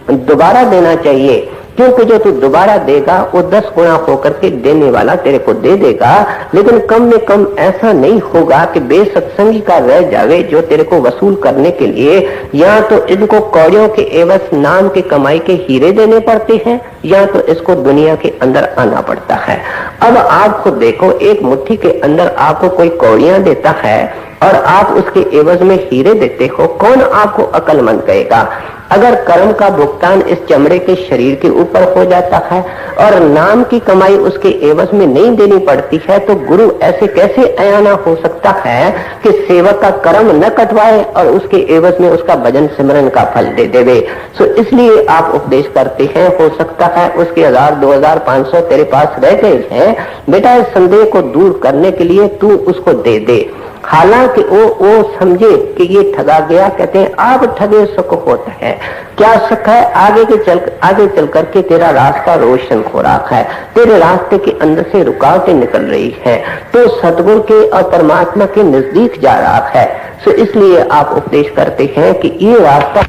दोबारा देना चाहिए। क्योंकि जो तू दोबारा देगा वो 10 गुना होकर के देने वाला तेरे को दे देगा। लेकिन कम में कम ऐसा नहीं होगा कि बेसत्संगी का रह जावे जो तेरे को वसूल करने के लिए या तो इनको कौड़ियों के एवज नाम के कमाई के हीरे देने पड़ते हैं या तो इसको दुनिया के अंदर आना पड़ता है। अब आप खुद देखो, एक मुट्ठी के अंदर आपको कोई कौड़ियां देता है और आप उसके एवज में हीरे देते हो, कौन आपको अक्लमंद कहेगा? अगर कर्म का भुगतान इस चमड़े के शरीर के ऊपर हो जाता है और नाम की कमाई उसके एवज में नहीं देनी पड़ती है तो गुरु ऐसे कैसे अयाना हो सकता है कि सेवक का कर्म न कटवाए और उसके एवज में उसका भजन सिमरन का फल दे देवे। सो इसलिए आप उपदेश करते हैं, हो सकता है उसके 1000, 2000, 500 तेरे पास रह गए हैं, बेटा इस संदेह को दूर करने के लिए तू उसको दे दे। हालांकि वो समझे कि ये ठगा गया। कहते हैं आप ठगे सुख होता है। क्या सुख है? आगे चल करके तेरा रास्ता रोशन हो रहा है, तेरे रास्ते के अंदर से रुकावटें निकल रही है, तो सतगुरु के और परमात्मा के नजदीक जा रहा है। सो इसलिए आप उपदेश करते हैं कि ये रास्ता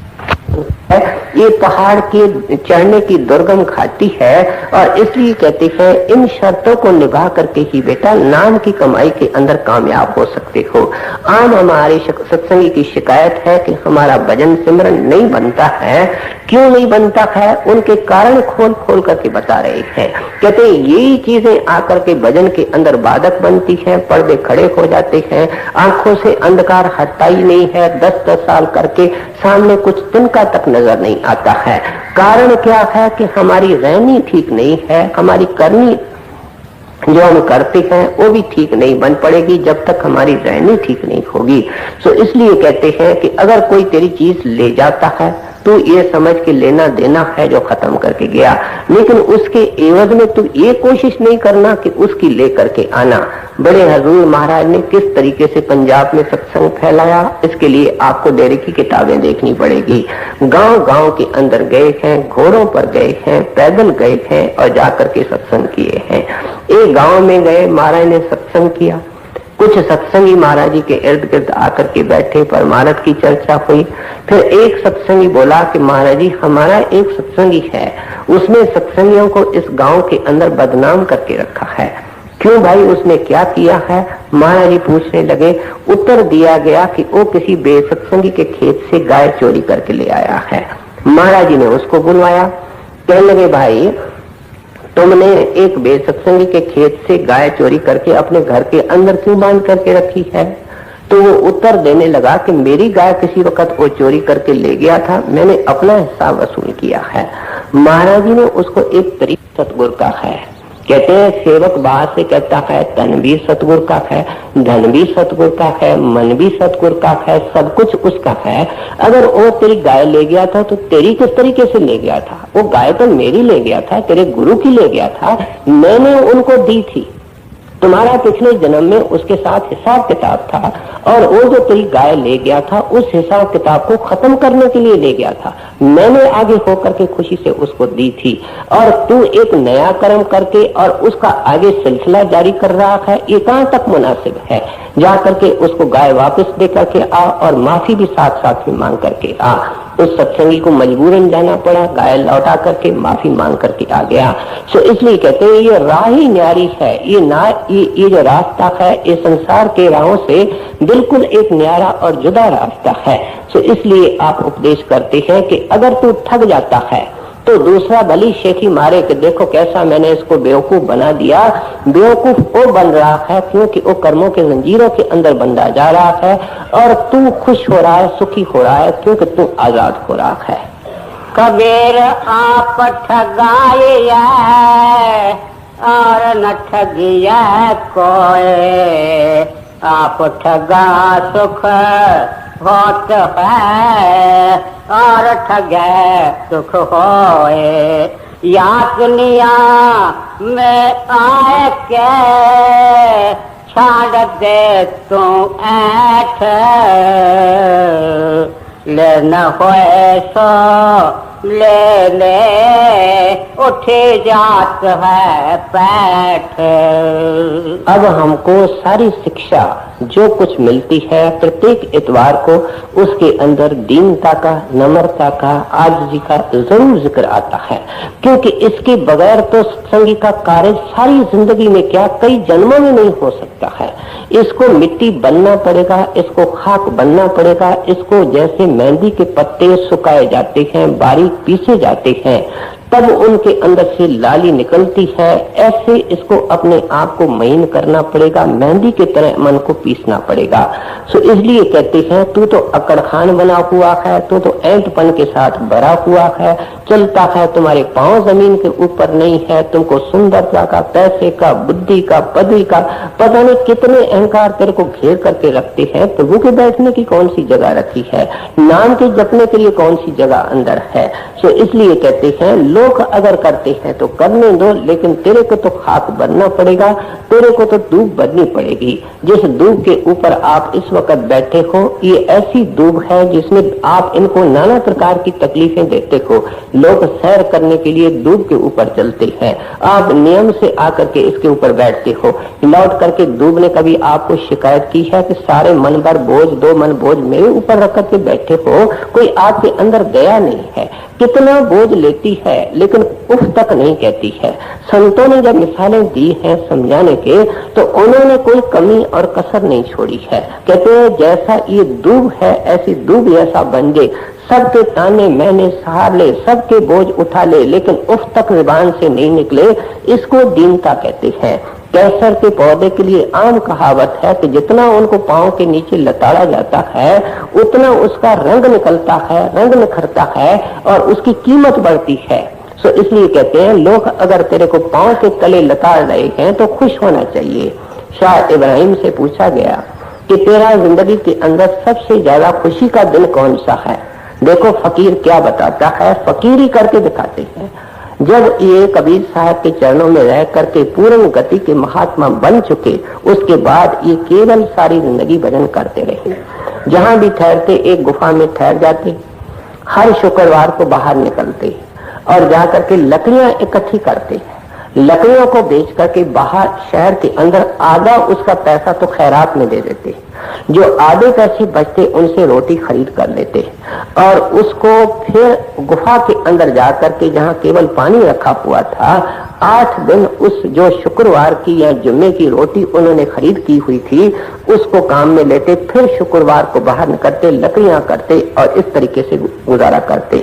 ये पहाड़ के चढ़ने की दुर्गम घाटी है और इसलिए कहते हैं इन शर्तों को निभा करके ही बेटा नाम की कमाई के अंदर कामयाब हो सकते हो। आम हमारे सत्संगी की शिकायत है कि हमारा भजन सिमरन नहीं बनता है। क्यों नहीं बनता है? उनके कारण खोल खोल करके बता रहे हैं। कहते हैं यही चीजें आकर के भजन के अंदर बाधक बनती है, पर्दे खड़े हो जाते हैं, आंखों से अंधकार हटता ही नहीं है। 10-10 साल करके सामने कुछ तिनका तक नजर नहीं आता है। कारण क्या है कि हमारी रहनी ठीक नहीं है, हमारी करनी जो हम करते हैं वो भी ठीक नहीं बन पड़ेगी जब तक हमारी रहनी ठीक नहीं होगी। सो इसलिए कहते हैं कि अगर कोई तेरी चीज ले जाता है तू ये समझ के लेना देना है जो खत्म करके गया, लेकिन उसके एवज में तू ये कोशिश नहीं करना कि उसकी लेकर के आना। बड़े हजूर महाराज ने किस तरीके से पंजाब में सत्संग फैलाया, इसके लिए आपको डेरे की किताबें देखनी पड़ेगी। गांव गांव के अंदर गए हैं, घोड़ों पर गए हैं, पैदल गए हैं और जाकर के सत्संग किए हैं। एक गांव में गए, महाराज ने सत्संग किया। कुछ सत्संगी महाराज जी के इर्द गिर्द आकर के बैठे, परमार्थ की चर्चा हुई। फिर एक सत्संगी बोला कि महाराज जी हमारा एक सत्संगी है, उसने सत्संगियों को इस गांव के अंदर बदनाम करके रखा है। क्यों भाई, उसने क्या किया है? महाराज जी पूछने लगे। उत्तर दिया गया कि वो किसी बेसत्संगी के खेत से गाय चोरी करके ले आया है। महाराज जी ने उसको बुलवाया, कहने लगे भाई तुमने एक बेसत्संगी के खेत से गाय चोरी करके अपने घर के अंदर क्यों बांध करके रखी है? तो वो उत्तर देने लगा कि मेरी गाय किसी वक्त वो चोरी करके ले गया था, मैंने अपना हिस्सा वसूल किया है। महाराज जी ने उसको एक तरीका सतगुरु का है, कहते हैं सेवक बाहर से कहता है तन भी सतगुरु का है, धन भी सतगुरु का है, मन भी सतगुरु का है, सब कुछ उसका है। अगर वो तेरी गाय ले गया था तो तेरी किस तरीके से ले गया था? वो गाय तो मेरी ले गया था, तेरे गुरु की ले गया था, मैंने उनको दी थी। तुम्हारा पिछले जन्म में उसके साथ हिसाब किताब था और वो जो तेरी गाय ले गया था उस हिसाब किताब को खत्म करने के लिए ले गया था, मैंने आगे होकर के खुशी से उसको दी थी। और तू एक नया कर्म करके और उसका आगे सिलसिला जारी कर रहा है, ये कहां तक मुनासिब है? जा करके उसको गाय वापस दे करके आ और माफी भी साथ साथ में मांग करके आ। उस सत्संगी को मजबूरन जाना पड़ा, गाय लौटा करके माफी मांग करके आ गया। सो इसलिए कहते हैं ये राह ही न्यारी है, ये जो रास्ता है ये संसार के राहों से बिल्कुल एक न्यारा और जुदा रास्ता है। सो इसलिए आप उपदेश करते हैं कि अगर तू ठग जाता है तो दूसरा भली शेखी मारे कि देखो कैसा मैंने इसको बेवकूफ बना दिया। बेवकूफ वो बन रहा है क्योंकि वो कर्मों के जंजीरों के अंदर बंधा जा रहा है और तू खुश हो रहा है, सुखी हो रहा है क्योंकि तू आजाद हो रहा है। कबीर आप ठगाया और न ठगिया कोई, आप ठगा सुख होत है और ठगे सुख होए। यातनिया में आए के छाड़ दे तू ऐठ, लेना होए सो ले ले उठे जात है पैठ। अब हमको सारी शिक्षा जो कुछ मिलती है प्रत्येक इतवार को उसके अंदर दीनता का, नम्रता का, आजिज़ी का जरूर जिक्र आता है, क्योंकि इसके बगैर तो सत्संगी का कार्य सारी जिंदगी में क्या कई जन्मों में नहीं हो सकता है। इसको मिट्टी बनना पड़ेगा, इसको खाक बनना पड़ेगा, इसको जैसे मेहंदी के पत्ते सुखाए जाते हैं, बारीक पीसे जाते हैं, तब उनके अंदर से लाली निकलती है, ऐसे इसको अपने आप को महीन करना पड़ेगा, मेहंदी की तरह मन को पीसना पड़ेगा। सो इसलिए कहते हैं तू तो अकड़खान बना हुआ है, तू तो ऐंठपन के साथ भरा हुआ है, चलता है तुम्हारे पांव जमीन के ऊपर नहीं है, तुमको सुंदरता का, पैसे का, बुद्धि का, पदवी का पता नहीं कितने अहंकार तेरे को घेर करके रखते हैं। प्रभु के बैठने की कौन सी जगह रखी है, नाम के जपने के लिए कौन सी जगह अंदर है। सो इसलिए कहते हैं लोग अगर करते हैं तो करने दो, लेकिन तेरे को तो खाक बनना पड़ेगा, तेरे को तो दूब बननी पड़ेगी। जिस दूब के ऊपर आप इस वक्त बैठे हो ये ऐसी दूब है जिसमें आप इनको नाना प्रकार की तकलीफें देते हो। लोग सैर करने के लिए दूब के ऊपर चलते हैं, आप नियम से आकर के इसके ऊपर बैठते हो, लौट करके दूब ने कभी आपको शिकायत की है कि सारे मन भर बोझ, 2 मन बोझ मेरे ऊपर रख करके बैठे हो, कोई आपके अंदर गया नहीं है। कितना बोझ लेती है लेकिन उफ तक नहीं कहती है। संतों ने जब मिसालें दी हैं समझाने के तो उन्होंने कोई कमी और कसर नहीं छोड़ी है। कहते हैं जैसा ये दूब है ऐसी दूब ऐसा बन जाए, सबके ताने मैंने सहार ले, सबके बोझ उठा ले, लेकिन उफ तक जुबान से नहीं निकले, इसको दीनता कहते हैं। कैसर के पौधे के लिए आम कहावत है कि जितना उनको पांव के नीचे लताड़ा जाता है उतना उसका रंग निकलता है, रंग निखरता है और उसकी कीमत बढ़ती है। सो इसलिए कहते हैं लोग अगर तेरे को पांव के तले लताड़ रहे हैं तो खुश होना चाहिए। शाह इब्राहिम से पूछा गया कि तेरा जिंदगी के अंदर सबसे ज्यादा खुशी का दिन कौन सा है? देखो फकीर क्या बताता है, फकीरी करके दिखाते हैं। जब ये कबीर साहब के चरणों में रह करके पूर्ण गति के महात्मा बन चुके, उसके बाद ये केवल सारी जिंदगी भजन करते रहे। जहां भी ठहरते एक गुफा में ठहर जाते, हर शुक्रवार को बाहर निकलते और जाकर के लकड़ियां इकट्ठी करते। लकड़ियों को बेच करके बाहर शहर के अंदर आधा उसका पैसा तो खैरात में दे देते, जो आधे पैसे बचते उनसे रोटी खरीद कर लेते और उसको फिर गुफा के अंदर जाकर के जहां केवल पानी रखा हुआ था, 8 दिन उस जो शुक्रवार की या जुम्मे की रोटी उन्होंने खरीद की हुई थी उसको काम में लेते, फिर शुक्रवार को बाहर निकलते, लकड़ियां करते और इस तरीके से गुजारा करते।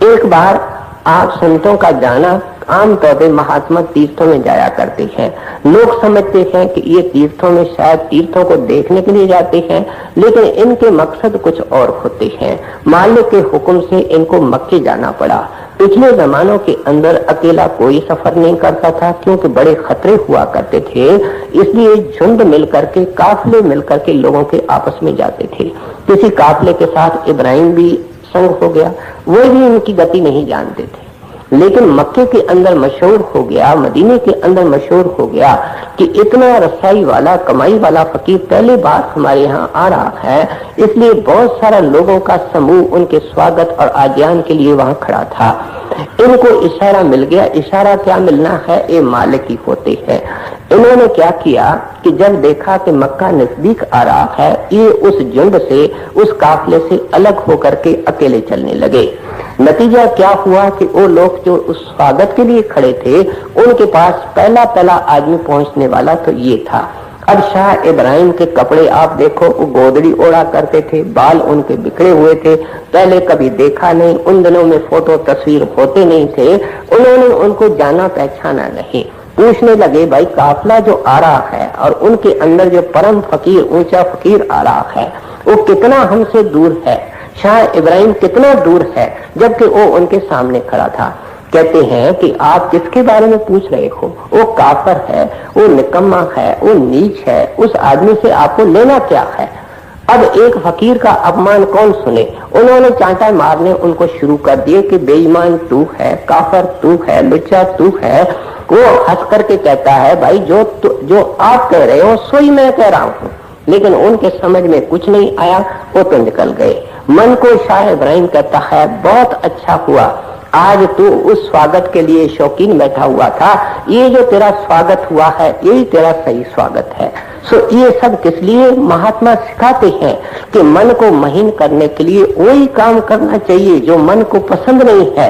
एक बार आप संतों का जाना, आमतौर पर महात्मा तीर्थों में जाया करते हैं। लोग समझते हैं कि ये तीर्थों में शायद तीर्थों को देखने के लिए जाते हैं, लेकिन इनके मकसद कुछ और होते हैं। मालिक के हुक्म से इनको मक्के जाना पड़ा। पिछले जमानों के अंदर अकेला कोई सफर नहीं करता था, क्योंकि बड़े खतरे हुआ करते थे, इसलिए झुंड मिलकर के, काफले मिलकर के लोगों के आपस में जाते थे। किसी काफले के साथ इब्राहिम भी संग हो गया, वो भी उनकी गति नहीं जानते थे, लेकिन मक्के के अंदर मशहूर हो गया, मदीने के अंदर मशहूर हो गया कि इतना रसाई वाला, कमाई वाला फकीर पहली बार हमारे यहाँ आ रहा है। इसलिए बहुत सारा लोगों का समूह उनके स्वागत और आज्ञान के लिए वहां खड़ा था। इनको इशारा मिल गया। इशारा क्या मिलना है, ये मालिक ही होते हैं। इन्होंने क्या किया कि जब देखा कि मक्का नजदीक आ रहा है, ये उस झुंड से, उस काफले से अलग होकर के अकेले चलने लगे। नतीजा क्या हुआ कि वो लोग जो उस स्वागत के लिए खड़े थे, उनके पास पहला आदमी पहुंचने वाला तो ये था। अब शाह इब्राहिम के कपड़े आप देखो, वो गोदड़ी ओढ़ा करते थे, बाल उनके बिखरे हुए थे, पहले कभी देखा नहीं, उन दिनों में फोटो तस्वीर होते नहीं थे। उन्होंने उनको जाना पहचाना नहीं। पूछने लगे, भाई काफला जो आ रहा है और उनके अंदर जो परम फकीर, ऊंचा फकीर आ रहा है, वो कितना हमसे दूर है? शाह इब्राहिम कितना दूर है, जबकि वो उनके सामने खड़ा था। कहते हैं कि आप किसके बारे में पूछ रहे हो? वो काफर है, वो निकम्मा है, वो नीच है, उस आदमी से आपको लेना क्या है? अब एक फकीर का अपमान कौन सुने? उन्होंने चांटा मारने उनको शुरू कर दिए कि बेईमान तू है, काफर तू है, लुच्चा तू है। वो हंस करके कहता है, भाई जो आप कह रहे हो सोई मैं कह रहा हूँ। लेकिन उनके समझ में कुछ नहीं आया, वो तो निकल गए। मन को शाह इब्राहिम कहता है, बहुत अच्छा हुआ, आज तू उस स्वागत के लिए शौकीन बैठा हुआ था, ये जो तेरा स्वागत हुआ है यही तेरा सही स्वागत है। सो ये सब किस लिए? महात्मा सिखाते हैं कि मन को महीन करने के लिए वही काम करना चाहिए जो मन को पसंद नहीं है,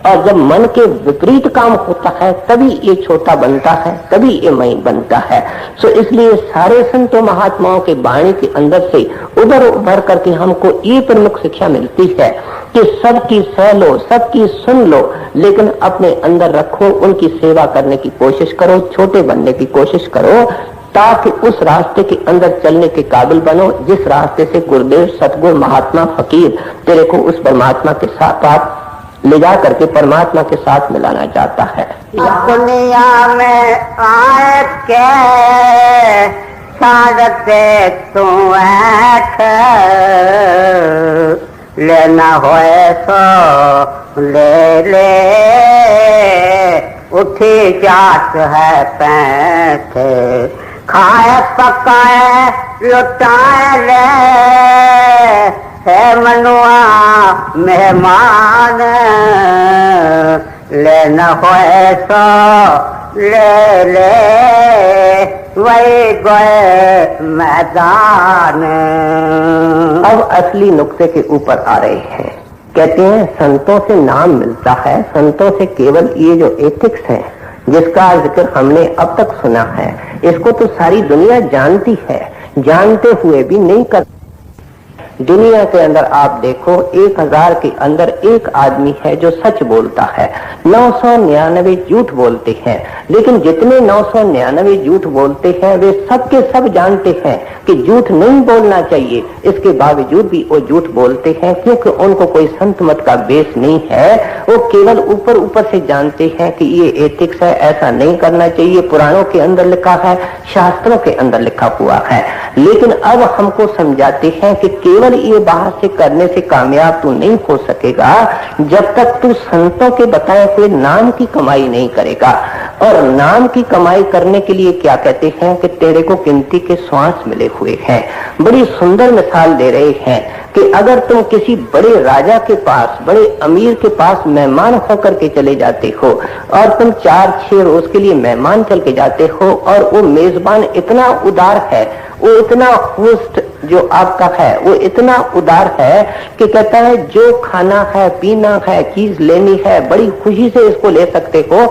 और जब मन के विपरीत काम होता है तभी ये छोटा बनता है, तभी ये महीन बनता है। सो इसलिए सारे संतों महात्माओं के वाणी के अंदर से उधर उभर करके हमको ये प्रमुख शिक्षा मिलती है कि सबकी सह लो, सबकी सुन लो, लेकिन अपने अंदर रखो, उनकी सेवा करने की कोशिश करो, छोटे बनने की कोशिश करो, ताकि उस रास्ते के अंदर चलने के काबिल बनो जिस रास्ते से गुरुदेव, सतगुरु, महात्मा, फकीर तेरे को उस परमात्मा के साथ ले जा करके परमात्मा के साथ मिलाना चाहता है। दुनिया में आए के सारते तू ऐठ, लेना होए सो ले ले, उठी जात है पैठ, खाए पकाए लुटाए ले, है मनुआ मेहमान, लेना होए सो ले ले, वही गए मैदान। अब असली नुक्ते के ऊपर आ रहे हैं। कहते हैं संतों से नाम मिलता है, संतों से केवल ये जो एथिक्स है जिसका जिक्र हमने अब तक सुना है, इसको तो सारी दुनिया जानती है, जानते हुए भी नहीं कर। दुनिया के अंदर आप देखो 1000 के अंदर एक आदमी है जो सच बोलता है, 999 झूठ बोलते हैं। लेकिन जितने 999 झूठ बोलते हैं वे सब के सब जानते हैं कि झूठ नहीं बोलना चाहिए, इसके बावजूद भी वो झूठ बोलते हैं, क्योंकि उनको कोई संत मत का बेस नहीं है। वो केवल ऊपर ऊपर से जानते हैं कि ये एथिक्स है, ऐसा नहीं करना चाहिए, पुराणों के अंदर लिखा है, शास्त्रों के अंदर लिखा हुआ है। लेकिन अब हमको समझाते हैं कि केवल केवल ये बाहर से करने से कामयाब तू नहीं हो सकेगा जब तक तू संतों के बताए हुए नाम की कमाई नहीं करेगा। और नाम की कमाई करने के लिए क्या कहते हैं कि तेरे को गिनती के श्वास मिले हुए हैं। बड़ी सुंदर मिसाल दे रहे हैं कि अगर तुम किसी बड़े राजा के पास, बड़े अमीर के पास मेहमान होकर के चले जाते हो और तुम 4-6 रोज के लिए मेहमान चल के जाते हो और वो मेजबान इतना उदार है, वो इतना होस्ट जो आपका है वो इतना उदार है कि कहता है जो खाना है, पीना है, चीज लेनी है, बड़ी खुशी से इसको ले सकते हो,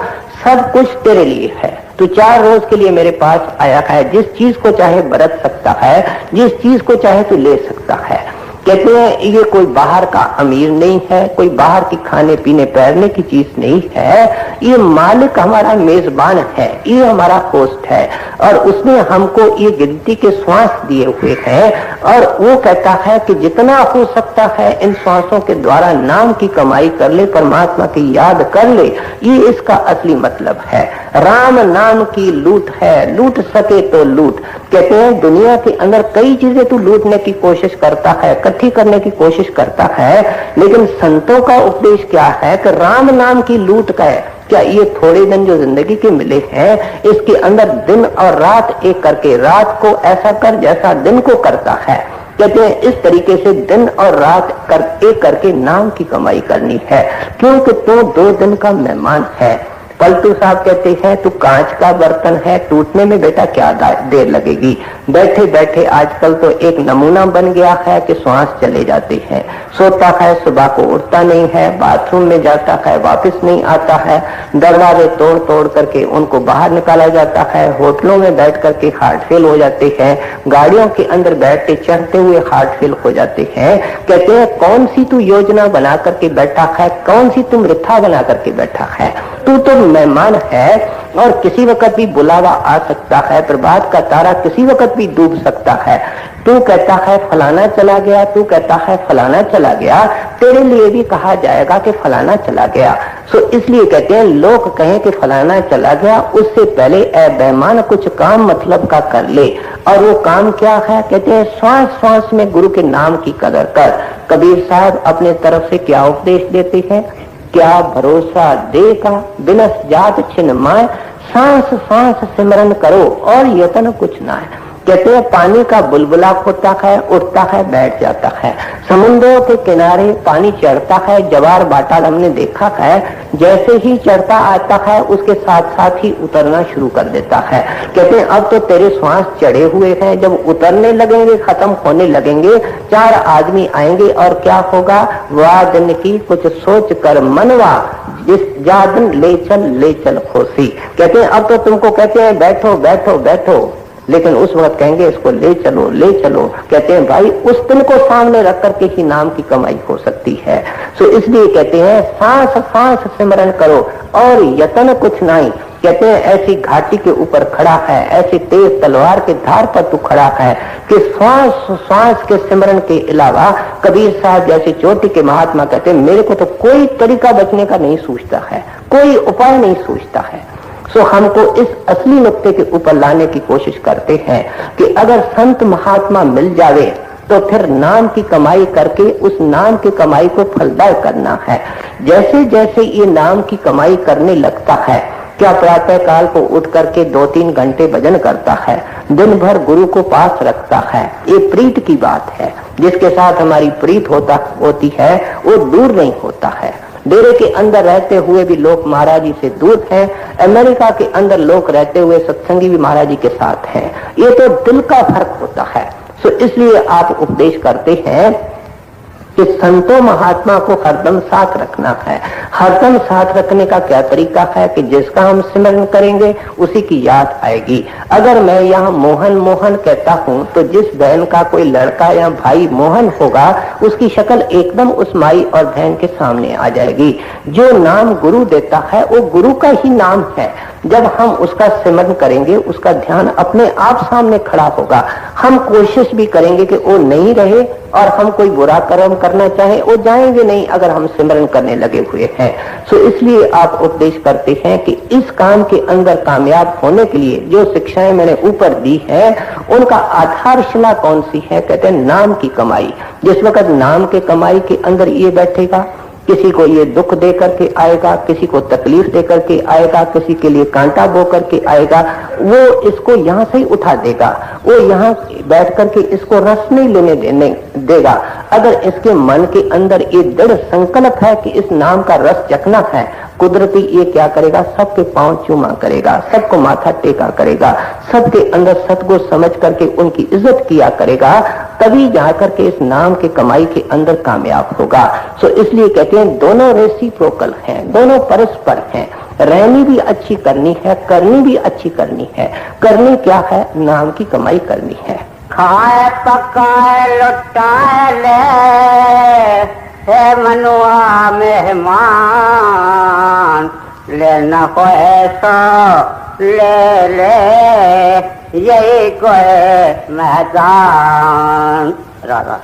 सब कुछ तेरे लिए है। तू 4 रोज के लिए मेरे पास आया है, जिस चीज को चाहे बरत सकता है, जिस चीज को चाहे तू ले सकता है। कहते हैं ये कोई बाहर का अमीर नहीं है, कोई बाहर की खाने पीने पहनने की चीज नहीं है, ये मालिक हमारा मेजबान है, ये हमारा होस्ट है और उसने हमको ये गिनती के श्वास दिए हुए हैं और वो कहता है कि जितना हो सकता है इन श्वासों के द्वारा नाम की कमाई कर ले, परमात्मा की याद कर ले, ये इसका असली मतलब है। राम नाम की लूट है, लूट सके तो लूट। कहते हैं दुनिया के अंदर कई चीजें तू लूटने की कोशिश करता है, इकट्ठी करने की कोशिश करता है, लेकिन संतों का उपदेश क्या है कि राम नाम की लूट का है। क्या ये थोड़े दिन जो जिंदगी के मिले हैं इसके अंदर दिन और रात एक करके, रात को ऐसा कर जैसा दिन को करता है। कहते हैं इस तरीके से दिन और रात एक करके नाम की कमाई करनी है, क्योंकि तो 2 दिन का मेहमान है। पलटू साहब कहते हैं तू कांच का बर्तन है, टूटने में बेटा क्या देर लगेगी। बैठे बैठे आजकल तो एक नमूना बन गया है कि श्वास चले जाते हैं, सोता है, सुबह को उठता नहीं है, बाथरूम में जाता है, वापस नहीं आता है, दरवाजे तोड़ तोड़ करके उनको बाहर निकाला जाता है, होटलों में बैठ करके हार्ट फेल हो जाते हैं, गाड़ियों के अंदर बैठते चढ़ते हुए हार्ट फेल हो जाते हैं। कहते हैं कौन सी तू योजना बना करके बैठा है, कौन सी तुम रिथा बना करके बैठा है। तू तो मेहमान है और किसी वक्त भी बुलावा आ सकता है, प्रभात का तारा किसी वक्त भी डूब सकता है। तू कहता है फलाना चला गया, तू कहता है फलाना चला गया, तेरे लिए भी कहा जाएगा कि फलाना चला गया। सो इसलिए कहते हैं लोग कहें कि फलाना चला गया, उससे पहले ए बेईमान कुछ काम मतलब का कर ले। और वो काम क्या है? कहते हैं श्वास श्वास में गुरु के नाम की कदर कर। कबीर साहब अपने तरफ से क्या उपदेश देते हैं? क्या भरोसा देगा बिनस जात छिन माय, सांस सांस सिमरन करो और यतन कुछ ना है। कहते हैं पानी का बुलबुला होता है, उठता है, बैठ जाता है। समुद्रों के किनारे पानी चढ़ता है, जवार बाटाल हमने देखा है, जैसे ही चढ़ता आता है उसके साथ साथ ही उतरना शुरू कर देता है। कहते हैं अब तो तेरे श्वास चढ़े हुए हैं, जब उतरने लगेंगे, खत्म होने लगेंगे, 4 आदमी आएंगे और क्या होगा? वाह दिन की कुछ सोच कर मनवा, जिस जादन ले चल खोसी। कहते हैं अब तो तुमको कहते हैं बैठो बैठो बैठो, लेकिन उस वक्त कहेंगे इसको ले चलो ले चलो। कहते हैं भाई उस दिन को सामने रख करके ही नाम की कमाई हो सकती है। सो इसलिए कहते हैं सांस सांस सिमरन करो और यतन कुछ नहीं। कहते हैं ऐसी घाटी के ऊपर खड़ा है, ऐसी तेज तलवार के धार पर तू खड़ा है कि श्वास श्वास के सिमरन के अलावा कबीर साहब जैसे चोटी के महात्मा कहते हैं मेरे को तो कोई तरीका बचने का नहीं सूझता है, कोई उपाय नहीं सूझता है। सो हमको इस असली नुक्ते के ऊपर लाने की कोशिश करते हैं कि अगर संत महात्मा मिल जावे तो फिर नाम की कमाई करके उस नाम की कमाई को फलदार करना है। जैसे जैसे ये नाम की कमाई करने लगता है, क्या प्रातः काल को उठ करके 2-3 घंटे भजन करता है, दिन भर गुरु को पास रखता है, ये प्रीत की बात है। जिसके साथ हमारी प्रीत होती है वो दूर नहीं होता है। डेरे के अंदर रहते हुए भी लोग महाराज जी से दूर हैं, अमेरिका के अंदर लोग रहते हुए सत्संगी भी महाराज जी के साथ हैं। ये तो दिल का फर्क होता है। सो इसलिए आप उपदेश करते हैं कि संतों महात्मा को हरदम साथ रखना है। हरदम साथ रखने का क्या तरीका है कि जिसका हम स्मरण करेंगे उसी की याद आएगी। अगर मैं यहाँ मोहन मोहन कहता हूँ तो जिस बहन का कोई लड़का या भाई मोहन होगा उसकी शक्ल एकदम उस माई और बहन के सामने आ जाएगी। जो नाम गुरु देता है वो गुरु का ही नाम है। जब हम उसका सिमरन करेंगे, उसका ध्यान अपने आप सामने खड़ा होगा। हम कोशिश भी करेंगे कि वो नहीं रहे और हम कोई बुरा कर्म करना चाहे वो जाएंगे नहीं, अगर हम सिमरन करने लगे हुए हैं। सो इसलिए आप उपदेश करते हैं कि इस काम के अंदर कामयाब होने के लिए जो शिक्षाएं मैंने ऊपर दी है उनका आधारशिला कौन सी है? कहते हैं नाम की कमाई। जिस वक्त नाम के कमाई के अंदर ये बैठेगा, किसी को ये दुख दे करके आएगा, किसी को तकलीफ दे करके आएगा, किसी के लिए कांटा बो करके आएगा, वो इसको यहाँ से ही उठा देगा। वो यहाँ बैठ करके इसको रस नहीं लेने देगा। अगर इसके मन के अंदर ये दृढ़ संकल्प है कि इस नाम का रस चखना है, कुदरती ये क्या करेगा? सबके पांव चूमा करेगा, सबको माथा टेका करेगा, सबके अंदर सतगुण समझ करके उनकी इज्जत किया करेगा, तभी जाकर के इस नाम के कमाई के अंदर कामयाब होगा। सो इसलिए कहते हैं दोनों रेसिप्रोकल हैं, दोनों परस्पर हैं। रहनी भी अच्छी करनी है, करनी भी अच्छी करनी है। करनी क्या है? नाम की कमाई करनी है। खाए पकाए लुटाए ले है मनुआ मेहमान, लेना को ऐसा ले ले यही कोई मैदान। राधा